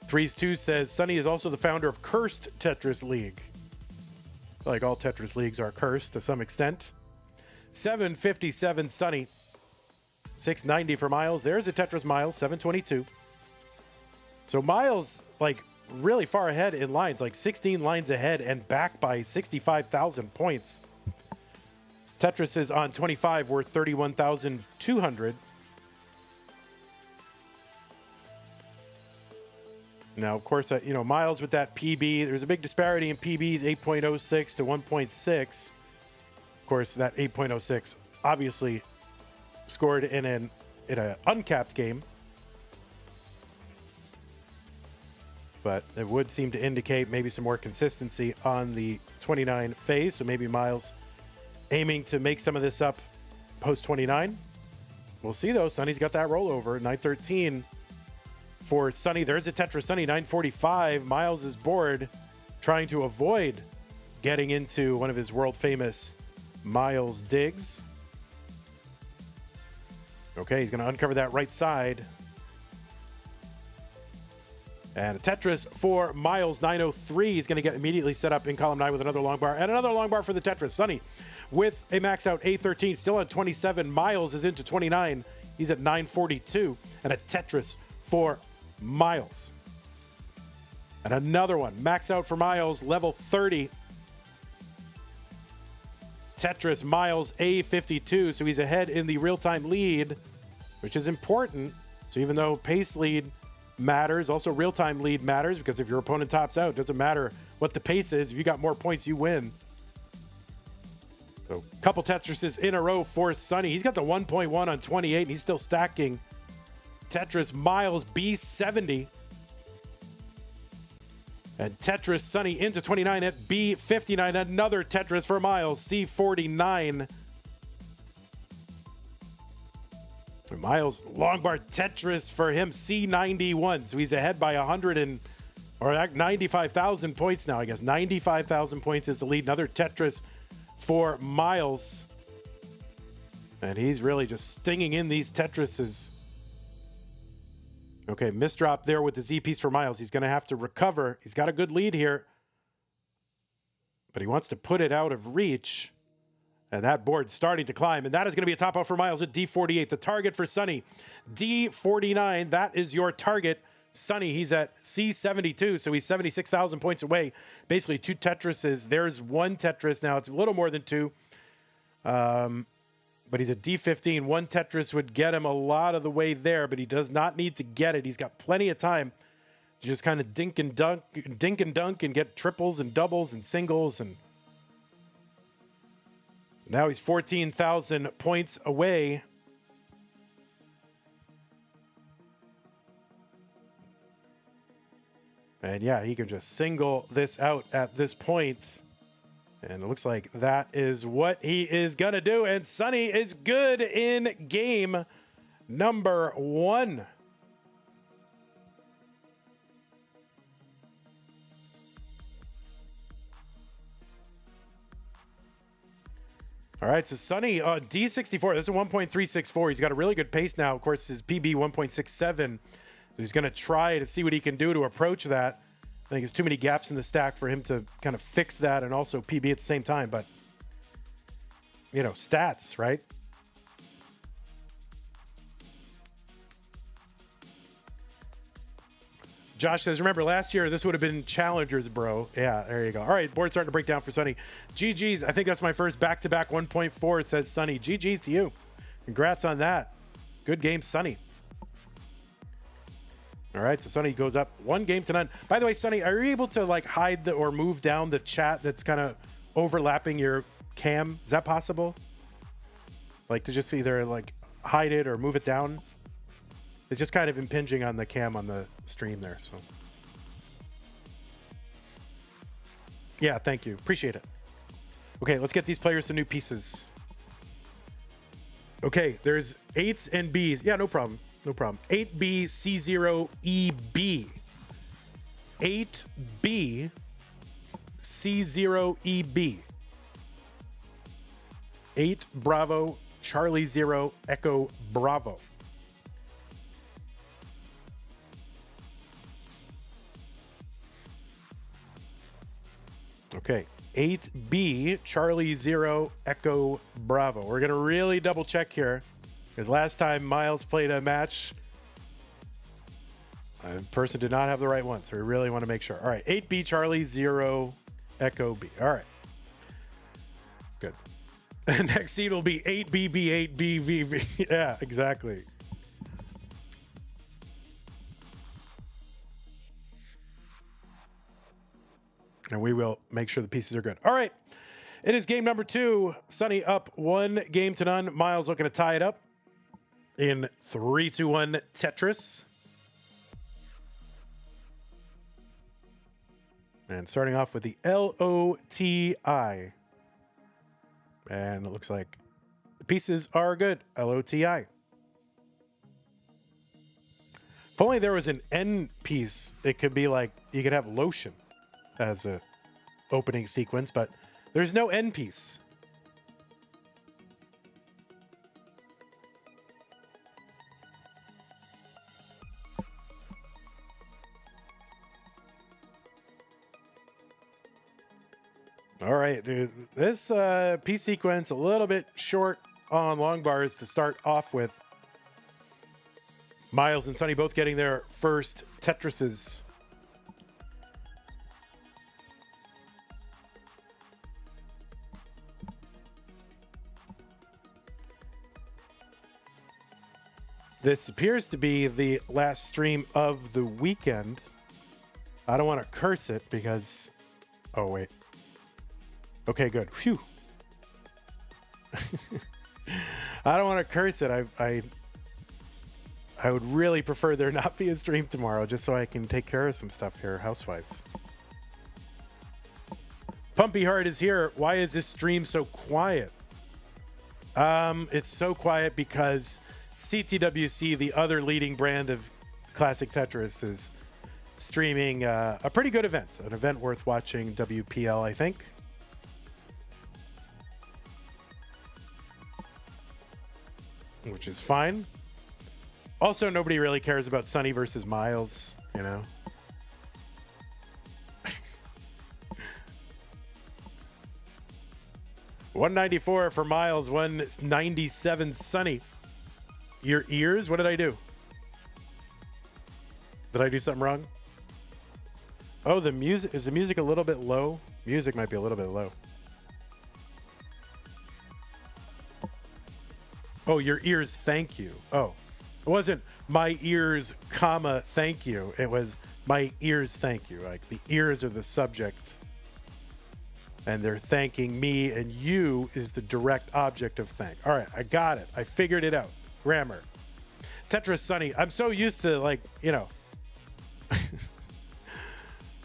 3's2 says, Sonny is also the founder of Cursed Tetris League. Like all Tetris leagues are cursed to some extent. 757 Sonny. 690 for Myles. There's a Tetris Myles, 722. So Myles, like, really far ahead in lines, like 16 lines ahead and back by 65,000 points. Tetris is on 25, worth 31,200. Now, of course, you know, Myles with that PB, there's a big disparity in PBs, 8.06 to 1.6. Of course, that 8.06 obviously scored in an uncapped game. But it would seem to indicate maybe some more consistency on the 29 phase. So maybe Myles aiming to make some of this up post 29. We'll see, though. Sonny's got that rollover. 913 for Sonny. There's a Tetris Sonny, 945. Myles is bored, trying to avoid getting into one of his world-famous Myles digs. Okay, he's going to uncover that right side. And a Tetris for Myles, 903. He's going to get immediately set up in column 9 with another long bar. And another long bar for the Tetris. Sonny with a max out A13, still on 27. Myles is into 29. He's at 942. And a Tetris for Myles. And another one. Max out for Myles, level 30. Tetris Myles A52. So he's ahead in the real-time lead, which is important. So even though pace lead matters, also real-time lead matters, because if your opponent tops out, it doesn't matter what the pace is. If you got more points, you win. So a couple Tetrises in a row for Sonny. He's got the 1.1 on 28, and he's still stacking. Tetris Myles B70. And Tetris Sonny into 29 at B59. Another Tetris for Myles, C49. Myles, long bar Tetris for him, C91. So he's ahead by 95,000 points now, I guess. 95,000 points is the lead. Another Tetris for Myles. And he's really just stinging in these Tetrises. Okay, misdrop there with the Z piece for Myles. He's going to have to recover. He's got a good lead here, but he wants to put it out of reach. And that board's starting to climb, and that is going to be a top out for Myles at D48. The target for Sonny, D49. That is your target. Sonny, he's at C72, so he's 76,000 points away. Basically, 2 Tetrises. There's 1 Tetris now. It's a little more than 2. but he's a D15. One Tetris would get him a lot of the way there, but he does not need to get it. He's got plenty of time to just kind of dink and dunk and get triples and doubles and singles. And now he's 14,000 points away. And yeah, he can just single this out at this point. And it looks like that is what he is going to do. And Sonny is good in game number 1. All right, so Sonny on D64. This is 1.364. He's got a really good pace now. Of course, his PB 1.67. So he's going to try to see what he can do to approach that. I think there's too many gaps in the stack for him to kind of fix that and also PB at the same time. But, you know, stats, right? Josh says, remember last year, this would have been challengers, bro. Yeah, there you go. All right, board's starting to break down for Sonny. GG's. I think that's my first back-to-back 1.4, says Sonny. GG's to you. Congrats on that. Good game, Sonny. All right, so Sonny goes up 1-0. By the way, Sonny, are you able to like hide or move down the chat that's kind of overlapping your cam? Is that possible? Like to just either like hide it or move it down? It's just kind of impinging on the cam on the stream there. So yeah, thank you. Appreciate it. Okay, let's get these players some new pieces. Okay, there's 8s and Bs. Yeah, no problem. No problem. 8B C0EB. 8B C0EB. 8 Bravo Charlie 0 Echo Bravo. Okay. 8B Charlie 0 Echo Bravo. We're going to really double check here. Because last time Myles played a match, a person did not have the right one. So we really want to make sure. All right. 8B Charlie 0 Echo B. All right. Good. Next seed will be 8BB8BVV. Yeah, exactly. And we will make sure the pieces are good. All right. It is game number 2. Sonny up 1-0. Myles looking to tie it up in 3-2-1 Tetris. And starting off with the LOTI. And it looks like the pieces are good. LOTI. If only there was an N piece, it could be like, you could have lotion as a opening sequence, but there's no N piece. All right, this piece sequence a little bit short on long bars to start off with. Myles and Sonny both getting their first Tetrises. This appears to be the last stream of the weekend. I don't want to curse it because... Oh, wait. Okay, good. Phew. I don't want to curse it. I would really prefer there not be a stream tomorrow just so I can take care of some stuff here house-wise. Pumpy Heart is here. Why is this stream so quiet? It's so quiet because CTWC, the other leading brand of classic Tetris, is streaming a pretty good event. An event worth watching, WPL, I think. Which is fine. Also, nobody really cares about Sonny versus Myles, you know. $194 for Myles, $197 Sonny. Your ears? What did I do? Did I do something wrong? Oh, the music, is the music a little bit low? Music might be a little bit low. Oh, your ears, thank you. Oh, it wasn't my ears, comma, thank you. It was my ears, thank you. Like the ears are the subject, and they're thanking me, and you is the direct object of thank. All right, I got it. I figured it out. Grammar. Tetris Sunny. I'm so used to, like, you know,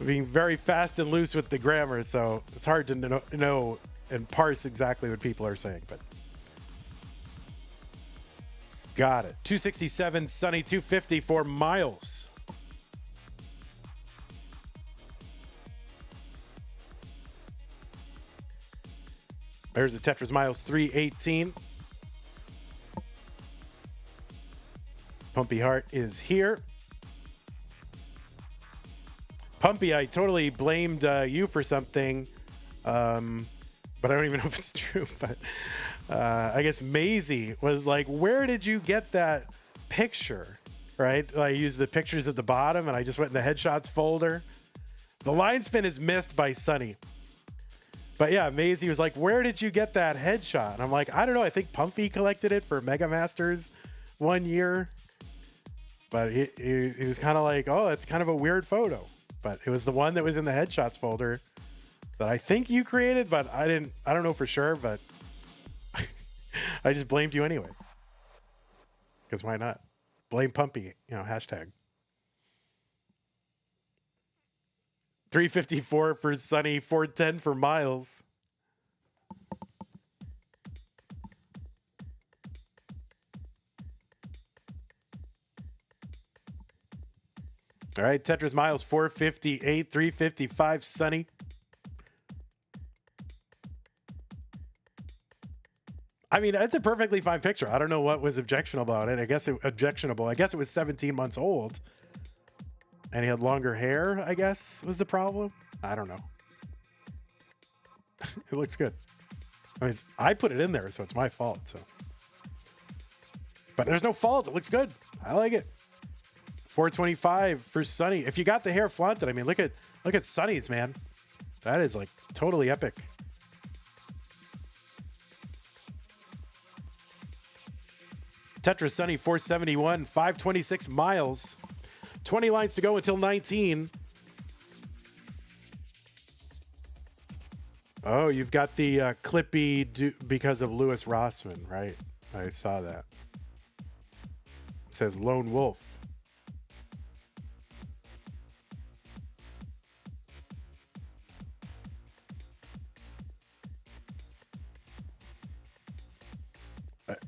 being very fast and loose with the grammar, so it's hard to know and parse exactly what people are saying, but got it. 267 Sunny, 250 for Myles. There's a Tetris Myles 318. Pumpy Heart is here. Pumpy, I totally blamed you for something, but I don't even know if it's true. But I guess Maisie was like, where did you get that picture? Right? I used the pictures at the bottom, and I just went in the headshots folder. The line spin is missed by Sunny. But yeah, Maisie was like, where did you get that headshot? And I'm like, I don't know. I think Pumpy collected it for Mega Masters one year. But he was kind of like, oh, it's kind of a weird photo. But it was the one that was in the headshots folder that I think you created, but I don't know for sure, but I just blamed you anyway. Because why not? Blame Pumpy, you know, hashtag. 354 for Sunny, 410 for Myles. All right, Tetris Myles, 458, 355 Sunny. I mean, it's a perfectly fine picture. I don't know what was objectionable about it. I guess it was 17 months old. And he had longer hair, I guess, was the problem. I don't know. It looks good. I mean, I put it in there, so it's my fault. So, but there's no fault. It looks good. I like it. 425 for Sunny. If you got the hair flaunted, I mean, look at Sunny's, man. That is like totally epic. Tetris Sunny, 471, 526 Myles. 20 lines to go until 19. Oh, you've got the Clippy because of Louis Rossman, right? I saw that. It says Lone Wolf.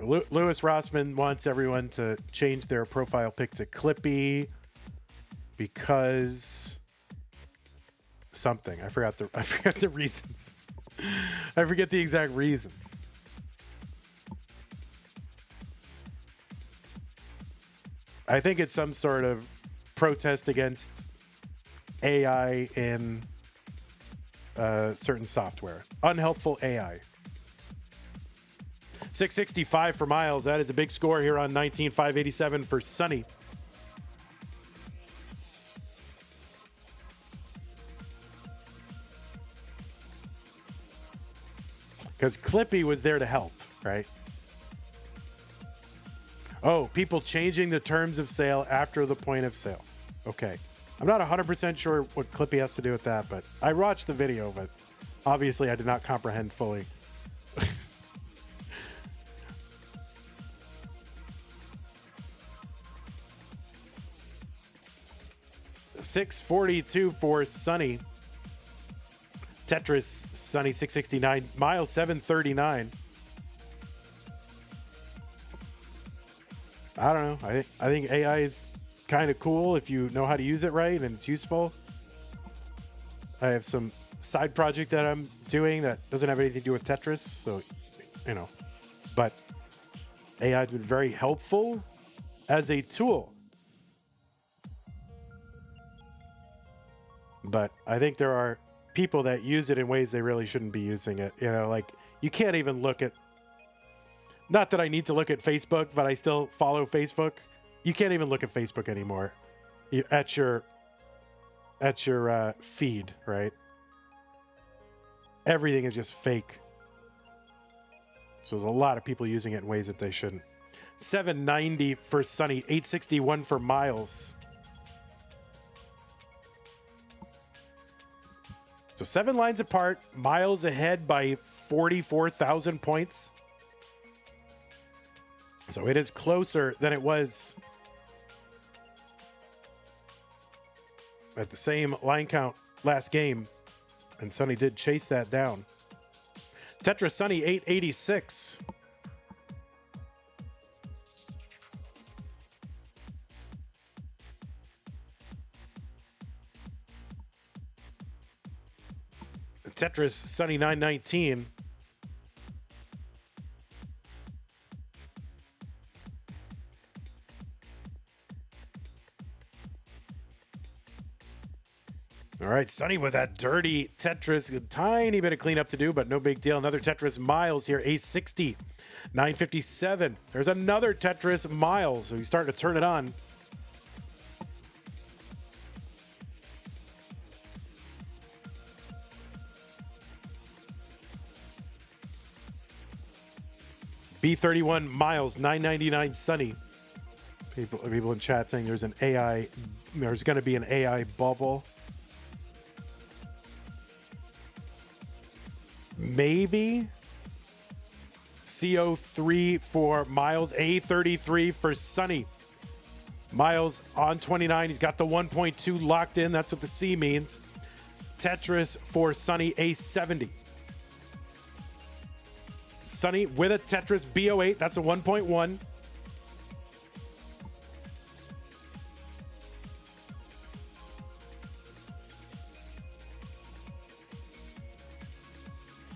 Louis Rossman wants everyone to change their profile pic to Clippy because something. I forgot the reasons. I forget the exact reasons. I think it's some sort of protest against AI in certain software. Unhelpful AI. 665 for Myles. That is a big score here on 19. 587 for Sunny. Because Clippy was there to help, right? Oh, people changing the terms of sale after the point of sale. Okay. I'm not 100% sure what Clippy has to do with that, but I watched the video, but obviously I did not comprehend fully. 642 for Sunny. Tetris Sunny 669. Myles 739. I don't know. I think AI is kind of cool if you know how to use it right and it's useful. I have some side project that I'm doing that doesn't have anything to do with Tetris, so you know. But AI has been very helpful as a tool. But I think there are people that use it in ways they really shouldn't be using it. You know, like you can't even look at, not that I need to look at Facebook, but I still follow Facebook. You can't even look at Facebook anymore. At your feed, right? Everything is just fake. So there's a lot of people using it in ways that they shouldn't. 790 for Sunny, 861 for Myles. So 7 lines apart. Myles ahead by 44,000 points. So it is closer than it was at the same line count last game. And Sunny did chase that down. Tetris Sunny 886. Tetris Sunny 919. All right, Sunny with that dirty Tetris. A tiny bit of cleanup to do, but no big deal. Another Tetris Myles here, A60, 957. There's another Tetris Myles, so he's starting to turn it on. B31 Myles, 999 Sunny. People in chat saying there's going to be an AI bubble. Maybe. CO3 for Myles, A33 for Sunny. Myles on 29. He's got the 1.2 locked in. That's what the C means. Tetris for Sunny, A70. Sunny with a Tetris B08. That's a 1.1.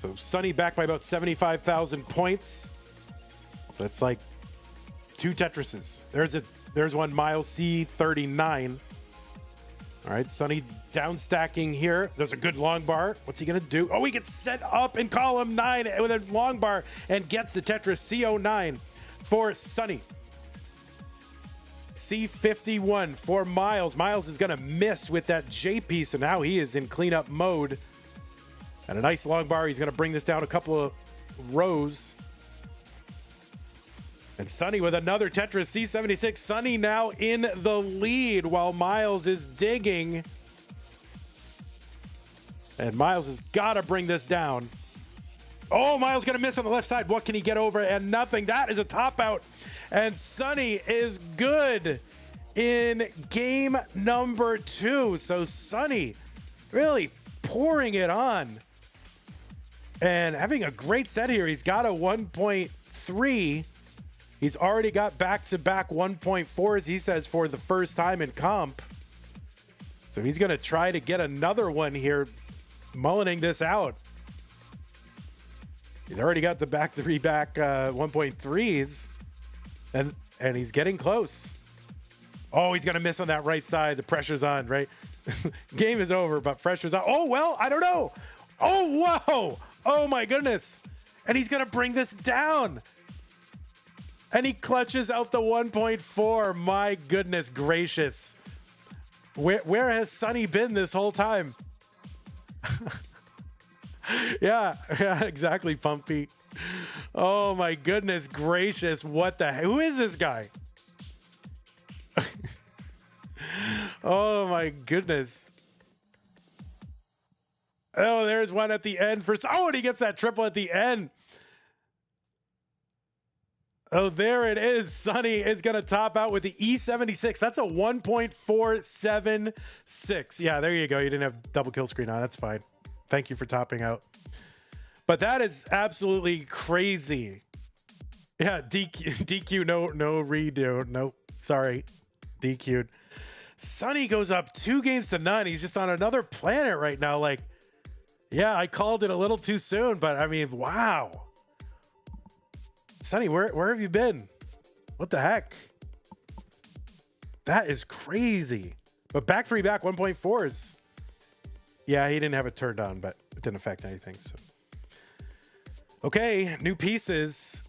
So Sunny back by about 75,000 points. That's like 2 Tetrises. There's one Myles C39. All right, Sunny down stacking here. There's a good long bar. What's he gonna do? Oh, he gets set up in column 9 with a long bar and gets the Tetris C09 for Sunny. C51 for Myles. Myles is gonna miss with that J piece, and now he is in cleanup mode. And a nice long bar. He's gonna bring this down a couple of rows. And Sunny with another Tetris C76. Sunny now in the lead while Myles is digging. And Myles has got to bring this down. Oh, Myles going to miss on the left side. What can he get over? And nothing. That is a top out. And Sunny is good in game number 2. So Sunny really pouring it on. And having a great set here. He's got a 1.3. He's already got back-to-back 1.4s, he says, for the first time in comp. So he's going to try to get another one here, mullining this out. He's already got the back 1.3s, and he's getting close. Oh, he's going to miss on that right side. The pressure's on, right? Game is over, but pressure's on. Oh, well, I don't know. Oh, whoa. Oh, my goodness. And he's going to bring this down. And he clutches out the 1.4. My goodness gracious. Where has Sunny been this whole time? yeah, exactly, Pumpy. Oh my goodness gracious. What the heck? Who is this guy? Oh my goodness. Oh, there's one at the end for... Oh, and he gets that triple at the end. Oh, there it is. Sunny is going to top out with the E76. That's a 1.476. Yeah, there you go. You didn't have double kill screen on. That's fine. Thank you for topping out. But that is absolutely crazy. Yeah, DQ, no redo. Nope. Sorry. DQ'd. Sunny goes up 2-0. He's just on another planet right now. Like, yeah, I called it a little too soon, but I mean, wow. Sunny, where have you been? What the heck? That is crazy. But back 1.4s. Yeah, he didn't have it turned on, but it didn't affect anything. So, okay, new pieces.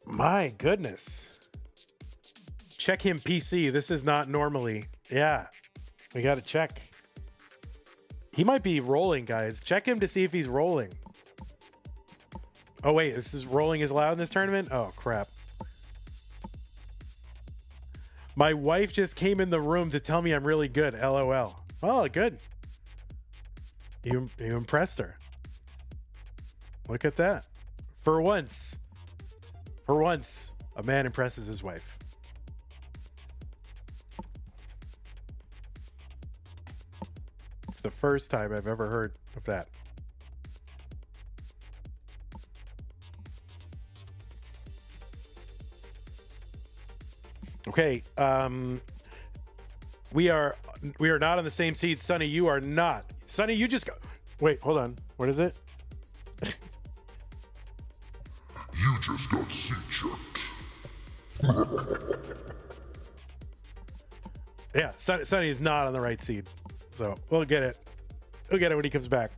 My goodness. Check him PC. This is not normally. Yeah, we got to check. He might be rolling, guys. Check him to see if he's rolling. Oh, wait, this is rolling is loud in this tournament? Oh, crap. My wife just came in the room to tell me I'm really good. LOL. Oh, good. You impressed her. Look at that. For once, a man impresses his wife. It's the first time I've ever heard of that. Okay, we are not on the same seed. Sonny, you are not. Sonny, you just go. Wait, hold on. What is it? You just got seat checked. Yeah, Sonny is not on the right seed. So we'll get it. We'll get it when he comes back.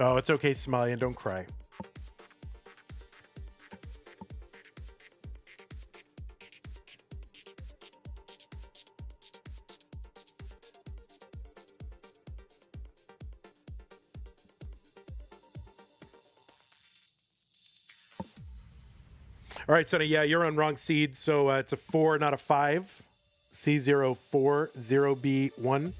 Oh, it's okay, Somalian. Don't cry. All right, Sonny. Yeah, you're on wrong seed. So it's a 4, not a 5. C040B1.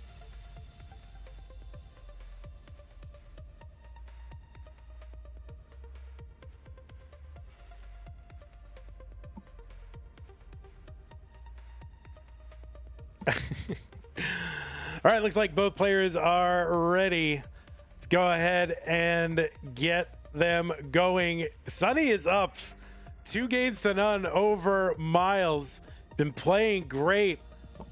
All right, looks like both players are ready. Let's go ahead and get them going. Sonny is up 2-0 over Myles. Been playing great.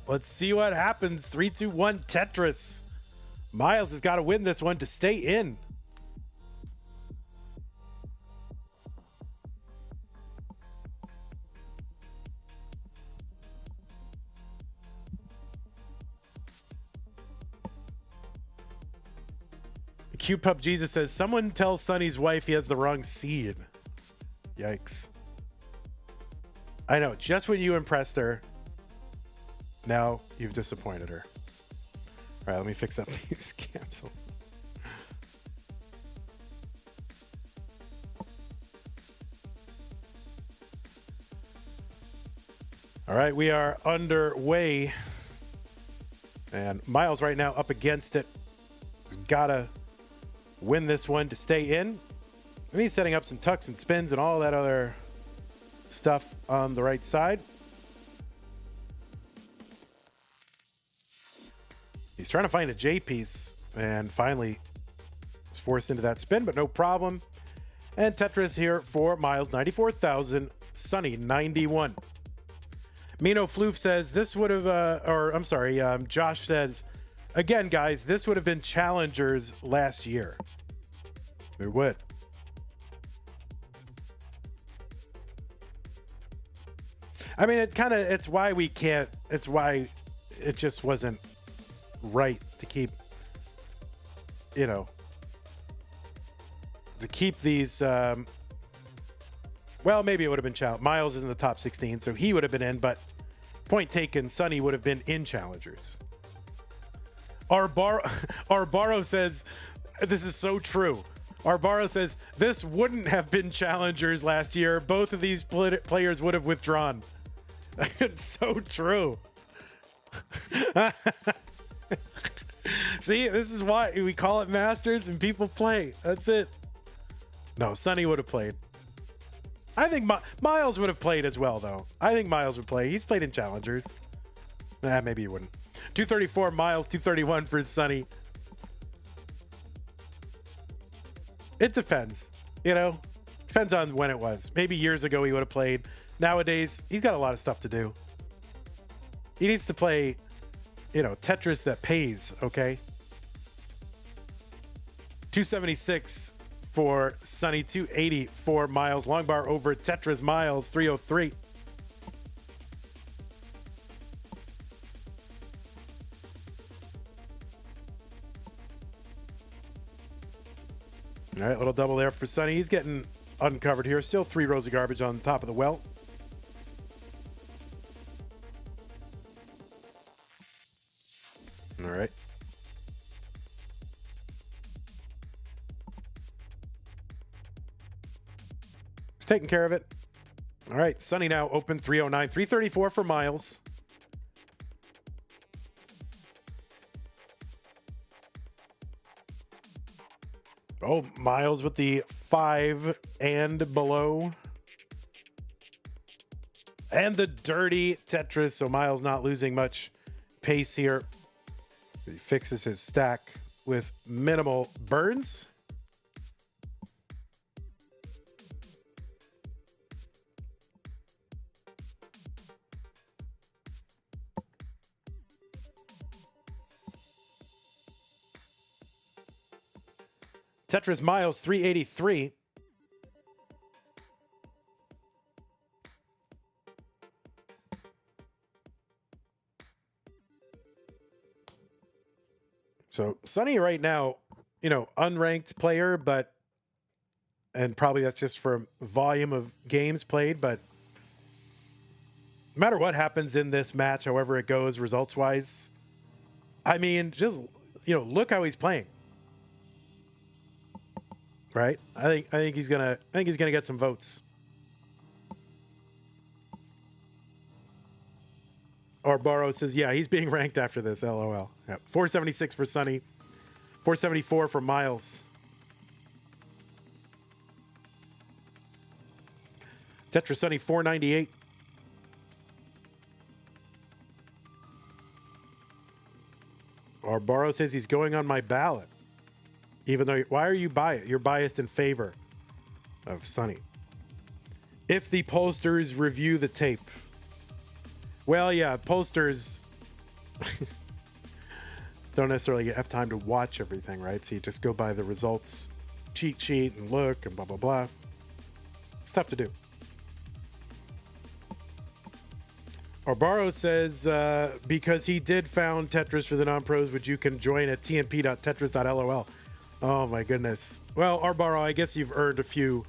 Let's see what happens. 3-2-1 Tetris. Myles has got to win this one to stay in. Q-Pup Jesus says, someone tell Sonny's wife he has the wrong seed. Yikes. I know, just when you impressed her, now you've disappointed her. All right, let me fix up these capsules. All right, we are underway. And Myles right now up against it. He's got to win this one to stay in. And he's setting up some tucks and spins and all that other stuff on the right side. He's trying to find a J piece and finally was forced into that spin, but no problem. And Tetris here for Myles, 94,000, Sonny, 91. Mino Floof says this would have, Josh says, again, guys, this would have been challengers last year. It would. I mean, it's why it just wasn't right to keep, to keep these, well, maybe it would have been challenge. Myles is in the top 16, so he would have been in, but point taken, Sonny would have been in challengers. Arbaro says, this is so true. Arbaro says, this wouldn't have been challengers last year. Both of these players would have withdrawn. It's so true. See, this is why we call it Masters and people play. That's it. No, Sonny would have played. I think Myles would have played as well, though. I think Myles would play. He's played in challengers. Maybe he wouldn't. 234 Myles, 231 for Sonny. It depends. Depends on when it was. Maybe years ago he would have played. Nowadays, he's got a lot of stuff to do. He needs to play, Tetris that pays, okay? 276 for Sonny, 280 for Myles. Long bar over Tetris Myles, 303. All right, little double there for Sonny. He's getting uncovered here. Still 3 rows of garbage on top of the well. All right. He's taking care of it. All right, Sonny now open 309, 334 for Myles. Oh, Myles with the 5 and below. And the dirty Tetris. So Myles not losing much pace here. He fixes his stack with minimal burns. Tetris Myles 383. So Sonny right now, unranked player, and probably that's just for volume of games played, but no matter what happens in this match, however it goes results wise, I mean, just, look how he's playing. Right? I think he's gonna get some votes. Or Barrow says, yeah, he's being ranked after this. LOL. Yeah. 476 for Sonny. 474 for Myles. Tetris Sonny 498. Or Barrow says he's going on my ballot. Even though, why are you biased? You're biased in favor of Sonny. If the pollsters review the tape. Well, yeah, pollsters don't necessarily have time to watch everything, right? So you just go by the results cheat sheet and look and blah, blah, blah. It's tough to do. Orbaro says, because he did found Tetris for the non-pros, would you can join at tnp.tetris.lol. Oh my goodness. Well, Arbaro, I guess you've earned a few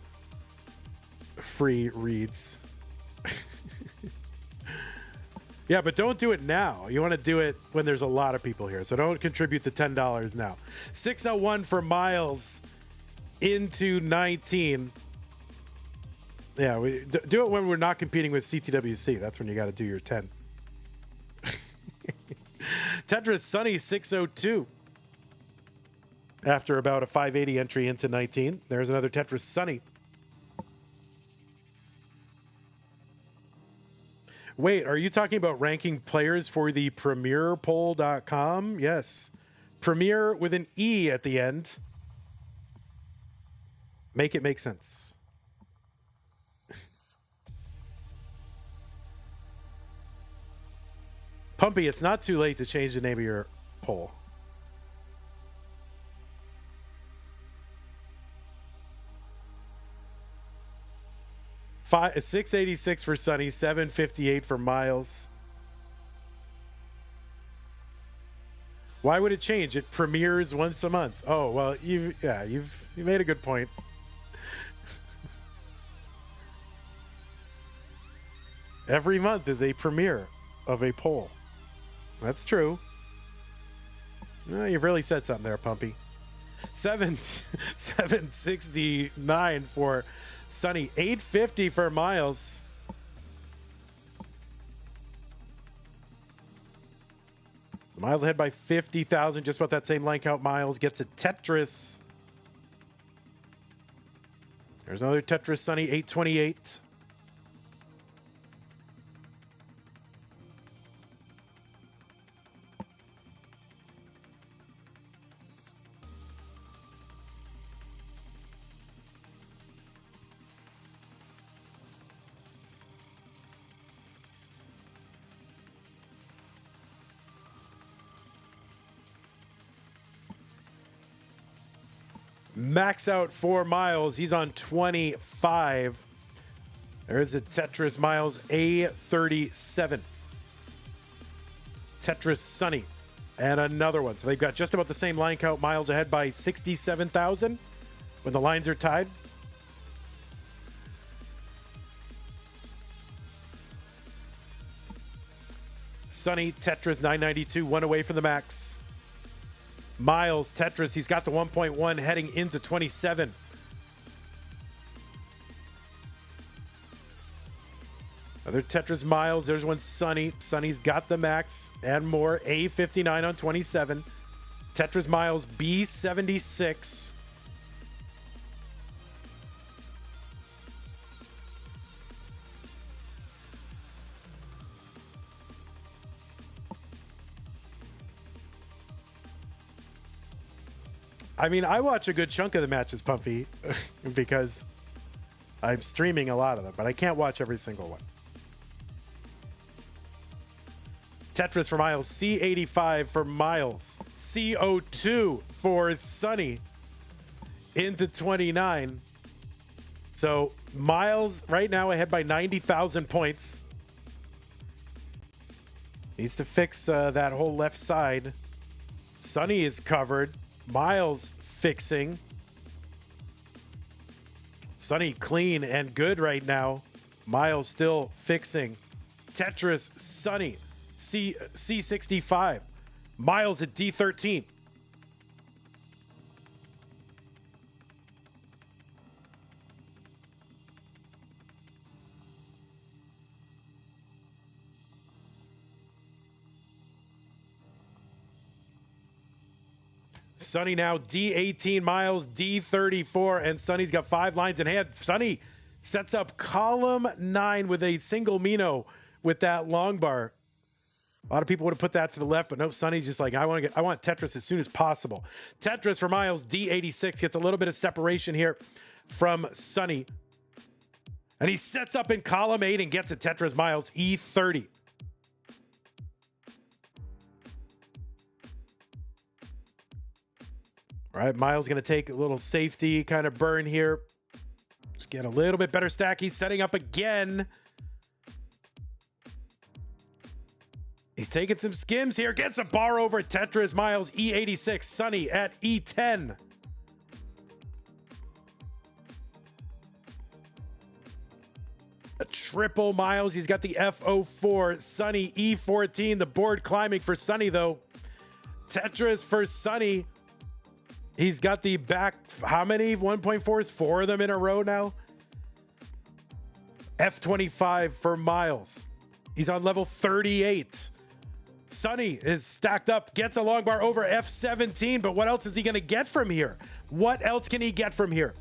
free reads. Yeah, but don't do it now. You want to do it when there's a lot of people here. So don't contribute the $10 now. 601 for Myles into 19. Yeah, we do it when we're not competing with CTWC. That's when you got to do your 10. Tetris Sonny 602. After about a 580 entry into 19. There's another Tetris Sonny. Wait, are you talking about ranking players for the premierpoll.com? Yes. Premier with an E at the end. Make it make sense. Pumpy, it's not too late to change the name of your poll. 686 for Sonny, 758 for Myles. Why would it change? It premieres once a month. Oh, well, you made a good point. Every month is a premiere of a poll. That's true. No, you've really said something there, Pumpy. 769 for Sonny, 850 for Myles. So Myles ahead by 50,000, just about that same line count. Myles gets a Tetris. There's another Tetris Sonny, 828. Max out for Myles. He's on 25. There's a Tetris Myles A37. Tetris Sonny. And another one. So they've got just about the same line count. Myles ahead by 67,000. when the lines are tied. Sonny, Tetris 992, one away from the max. Myles, Tetris, he's got the 1.1 heading into 27. Other Tetris Myles, there's one Sonny. Sonny's got the max and more. A59 on 27. Tetris Myles, B76. I mean, I watch a good chunk of the matches, Pumpy, because I'm streaming a lot of them, but I can't watch every single one. Tetris for Myles, C85 for Myles, CO2 for Sonny into 29. So Myles right now ahead by 90,000 points. Needs to fix that whole left side. Sonny is covered. Myles fixing. Sonny clean and good right now. Myles still fixing. Tetris, Sonny, C65. Myles at D13. Sonny now D18, Myles D34, and Sonny's got 5 lines in hand. Sonny sets up column 9 with a single Mino with that long bar. A lot of people would have put that to the left, but no, Sonny's just like, I want Tetris as soon as possible. Tetris for Myles D86 gets a little bit of separation here from Sonny. And he sets up in column 8 and gets a Tetris Myles E30. All right, Myles going to take a little safety kind of burn here. Just get a little bit better stack. He's setting up again. He's taking some skims here. Gets a bar over Tetris. Myles E86. Sonny at E10. A triple Myles. He's got the F04. Sonny E14. The board climbing for Sonny, though. Tetris for Sonny. He's got the back, how many 1.4s? 4 of them in a row now. F25 for Myles. He's on level 38. Sonny is stacked up, gets a long bar over F17, but what else is he going to get from here? What else can he get from here?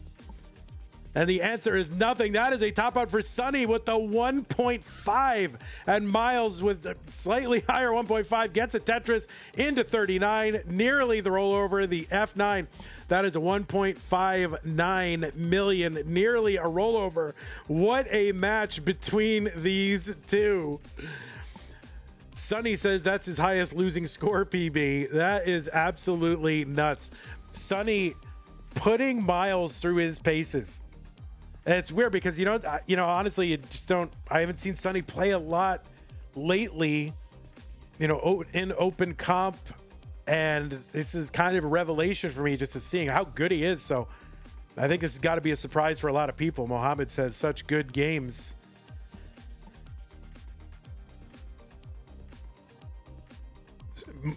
And the answer is nothing. That is a top out for Sonny with the 1.5. And Myles with a slightly higher 1.5 gets a Tetris into 39. Nearly the rollover, the F9. That is a 1.59 million. Nearly a rollover. What a match between these two. Sonny says that's his highest losing score, PB. That is absolutely nuts. Sonny putting Myles through his paces. And it's weird because, honestly, I haven't seen Sonny play a lot lately, in open comp. And this is kind of a revelation for me just to seeing how good he is. So I think this has got to be a surprise for a lot of people. Mohammed says such good games.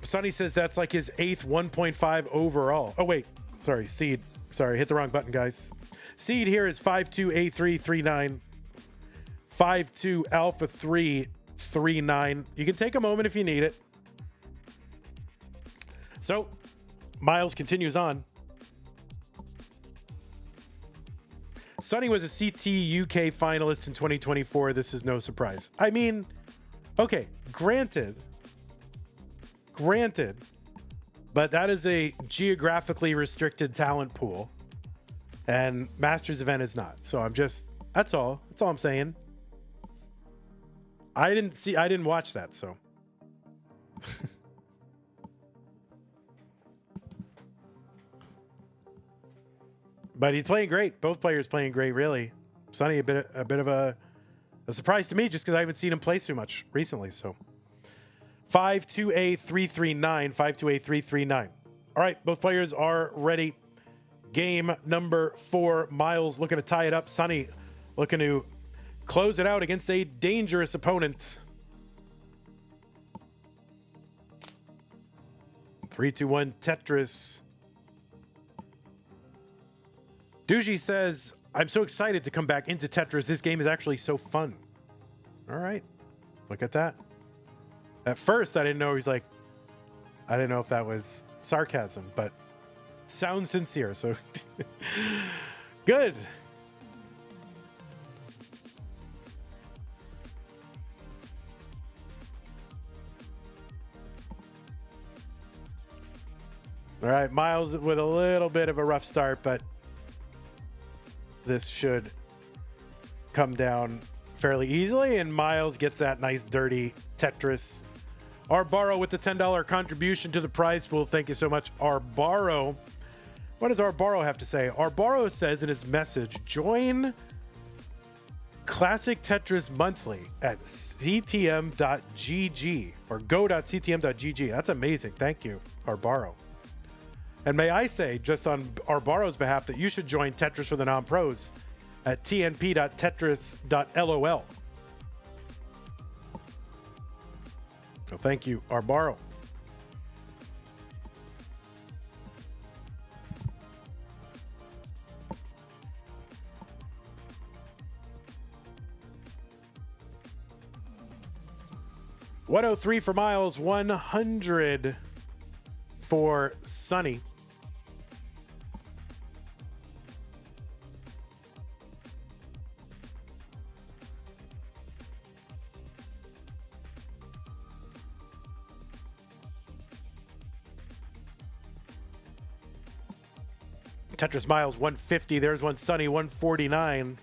Sonny says that's like his 8th 1.5 overall. Oh, wait. Sorry, Seed. Sorry, hit the wrong button, guys. Seed here is 52A339. 52 Alpha 339. You can take a moment if you need it. So, Myles continues on. Sonny was a CT UK finalist in 2024. This is no surprise. I mean, okay, granted, but that is a geographically restricted talent pool. And Masters event is not. So that's all I'm saying. I didn't watch that, so. But he's playing great. Both players playing great, really. Sonny, a bit of a surprise to me just because I haven't seen him play too much recently, so. 52A339, 52A339. All right, both players are ready. Game number 4. Myles looking to tie it up. Sunny looking to close it out against a dangerous opponent. 3, 2, 1 Tetris. Duji says, I'm so excited to come back into Tetris. This game is actually so fun. All right. Look at that. At first, I didn't know he's like, I didn't know if that was sarcasm, but it sounds sincere. So good. All right, Myles with a little bit of a rough start, but this should come down fairly easily, and Myles gets that nice dirty Tetris. Arbaro with the $10 contribution to the prize pool. Thank you so much, Arbaro. What does Arbaro have to say? Arbaro says in his message, join Classic Tetris Monthly at ctm.gg or go.ctm.gg. That's amazing. Thank you, Arbaro. And may I say, just on Arbaro's behalf, that you should join Tetris for the non-pros at tnp.tetris.lol. So thank you, Arbaro. $103 for Myles, 100 for Sunny. Tetris Myles 150. There's one Sunny 149.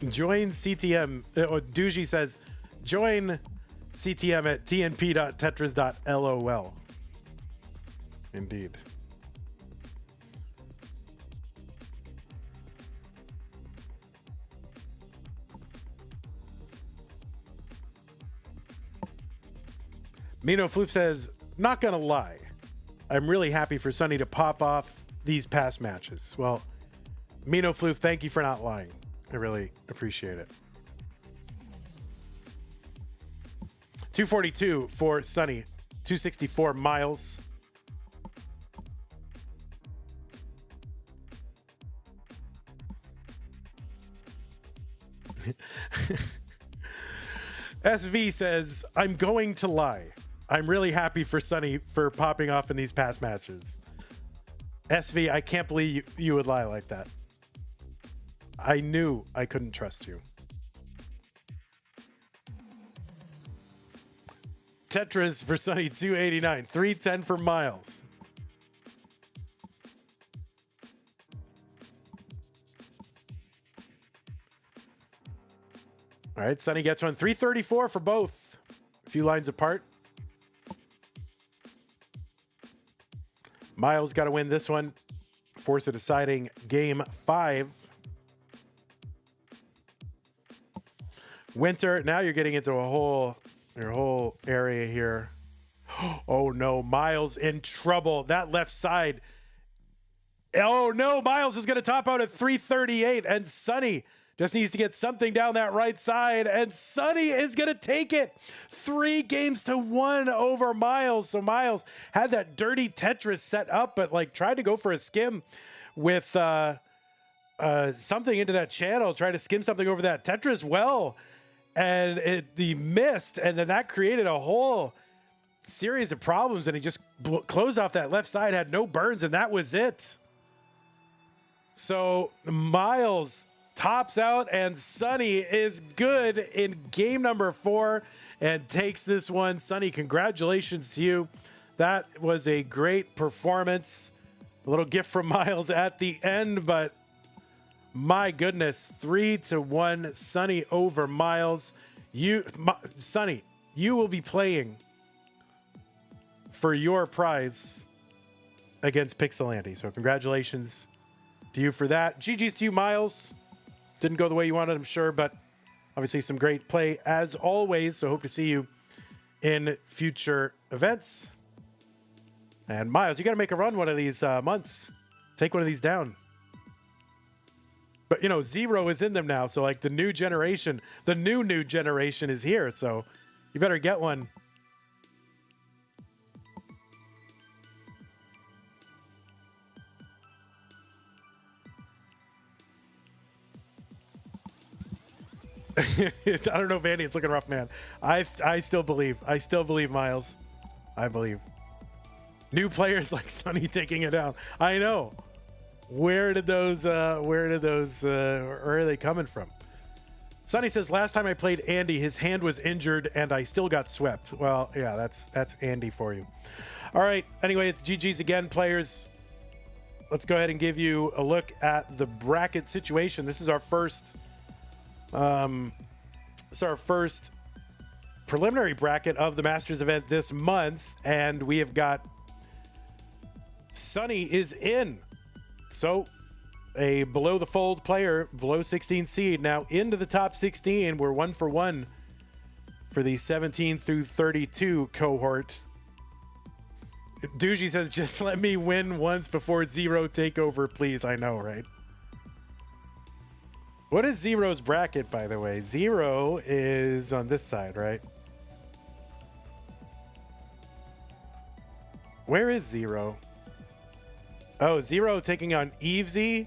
Join CTM. Duji says, join CTM at tnp.tetris.lol. Indeed. Mino Floof says, not gonna lie, I'm really happy for Sunny to pop off these past matches. Well, Mino Floof, thank you for not lying. I really appreciate it. 242 for Sunny, 264 Myles. SV says, I'm going to lie. I'm really happy for Sunny for popping off in these past matches. SV, I can't believe you would lie like that. I knew I couldn't trust you. Tetris for Sunny, 289. 310 for Myles. All right, Sunny gets one. 334 for both. A few lines apart. Myles got to win this one. Force a deciding game 5. Winter, now you're getting into your whole area here. Oh no, Myles in trouble. That left side. Oh no, Myles is going to top out at 338, and Sunny just needs to get something down that right side, and Sunny is going to take it. 3-1 over Myles. So Myles had that dirty Tetris set up, but like tried to go for a skim with something into that channel, try to skim something over that Tetris well, and he missed, and then that created a whole series of problems, and he just closed off that left side, had no burns, and that was it. So Myles tops out, and Sunny is good in game number 4 and takes this one. Sunny, congratulations to you. That was a great performance. A little gift from Myles at the end, but my goodness, 3-1 Sunny over Myles. Sunny, you will be playing for your prize against Pixelandy. So congratulations to you for that. GG's to you, Myles. Didn't go the way you wanted, I'm sure, but obviously some great play as always. So hope to see you in future events. And Myles, you got to make a run one of these months. Take one of these down. But, you know, Zero is in them now. So, like, the new generation is here. So, you better get one. I don't know, Vandy. It's looking rough, man. I still believe. I still believe, Myles. I believe. New players like Sonny taking it down. I know. Where are they coming from? Sonny says, last time I played Andy, his hand was injured and I still got swept. Well, yeah, that's Andy for you. All right. Anyway, it's GG's again, players. Let's go ahead and give you a look at the bracket situation. This is our first preliminary bracket of the Masters event this month, and we have got Sonny is in. So a below the fold player, below 16 seed, now into the top 16. We're 1 for 1 for the 17 through 32 cohort. Doogie says, just let me win once before Zero takeover, please. I know, right? What is Zero's bracket, by the way? Zero is on this side, right? Where is Zero? Oh, Zero taking on Evesy,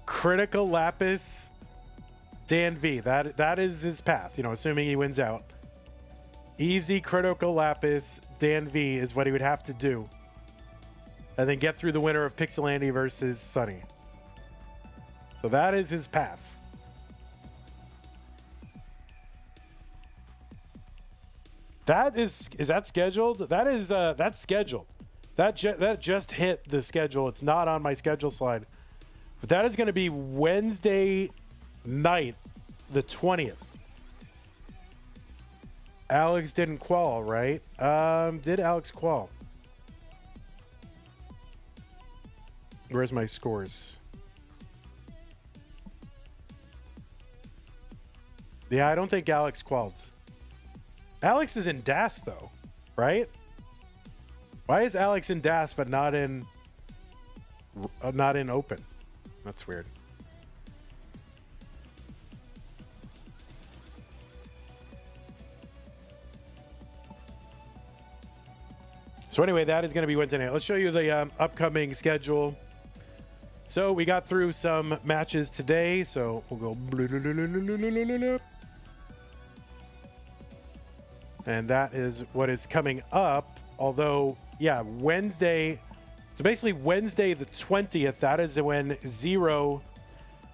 Critical Lapis, Dan V. That is his path, you know, assuming he wins out. Evesy, Critical Lapis, Dan V is what he would have to do. And then get through the winner of Pixelandy versus Sonny. So that is his path. Is that scheduled? That's scheduled. That just hit the schedule. It's not on my schedule slide. But that is going to be Wednesday night, the 20th. Alex didn't qual, right? Did Alex qual? Where's my scores? Yeah, I don't think Alex qualled. Alex is in DAS, though, right? Why is Alex in DAS but not in open? That's weird. So anyway, that is going to be Wednesday night. Let's show you the upcoming schedule. So we got through some matches today. So we'll go. And that is what is coming up. Although, yeah, Wednesday. So basically Wednesday the 20th, that is when Zero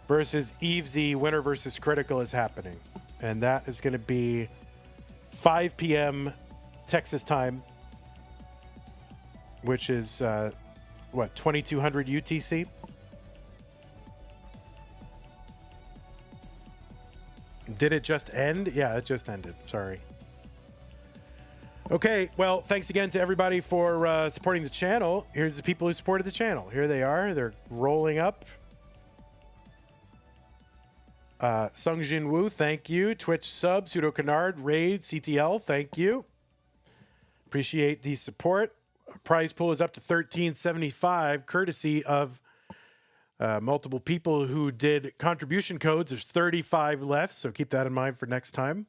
versus Evesy, winner versus critical, is happening. And that is going to be 5 p.m. Texas time, which is, 2200 UTC? Did it just end? Yeah, it just ended. Sorry. Okay, well, thanks again to everybody for supporting the channel. Here's the people who supported the channel. Here they are. They're rolling up. Sung Jin Woo, thank you. Twitch sub, Pseudo Canard, Raid, CTL, thank you. Appreciate the support. Prize pool is up to $13.75, courtesy of multiple people who did contribution codes. There's 35 left, so keep that in mind for next time.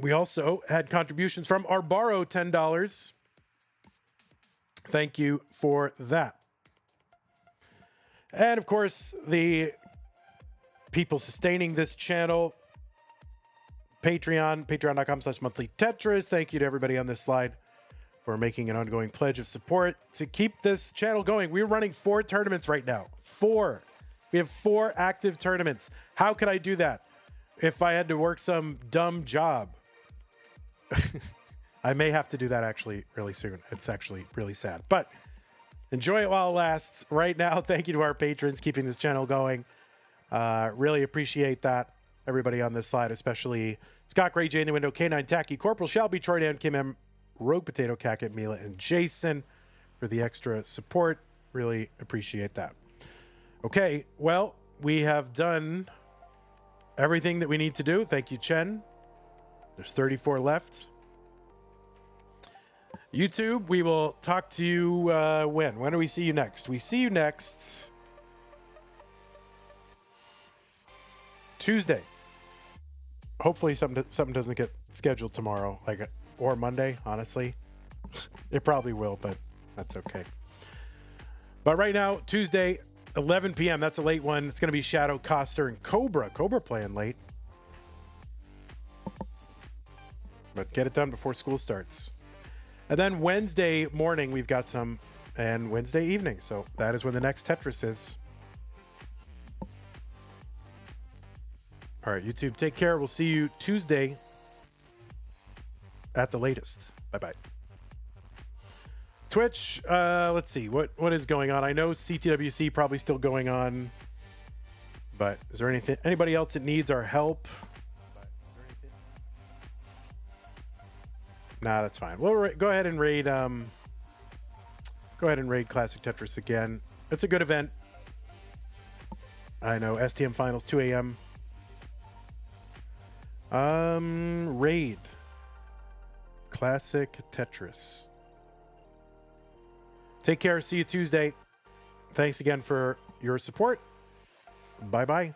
We also had contributions from Arbaro, $10. Thank you for that. And of course, the people sustaining this channel, patreon.com/monthly Tetris. Thank you to everybody on this slide for making an ongoing pledge of support to keep this channel going. We're running 4 tournaments right now. 4. We have 4 active tournaments. How could I do that if I had to work some dumb job? I may have to do that actually really soon. It's actually really sad, but enjoy it while it lasts. Right now, thank you to our patrons keeping this channel going. Really appreciate that. Everybody on this slide, especially Scott Gray, Jay in the Window, K9 Tacky, Corporal Shelby, Troy Dan, Kim M, Rogue Potato, Cacket, Mila, and Jason for the extra support. Really appreciate that. Okay, well, we have done everything that we need to do. Thank you, Chen. There's 34 left. YouTube, we will talk to you when? When do we see you next? We see you next Tuesday. Hopefully something doesn't get scheduled tomorrow, or Monday, honestly. It probably will, but that's okay. But right now, Tuesday, 11 p.m., that's a late one. It's going to be Shadow, Coster, and Cobra. Cobra playing late. But get it done before school starts. And then Wednesday morning, we've got some, and Wednesday evening. So that is when the next Tetris is. All right, YouTube, take care. We'll see you Tuesday at the latest. Bye-bye. Twitch, let's see. What is going on? I know CTWC probably still going on. But is there anybody else that needs our help? Nah, that's fine. We'll go ahead and raid. Go ahead and raid Classic Tetris again. It's a good event. I know STM Finals 2 a.m. Raid Classic Tetris. Take care. See you Tuesday. Thanks again for your support. Bye bye.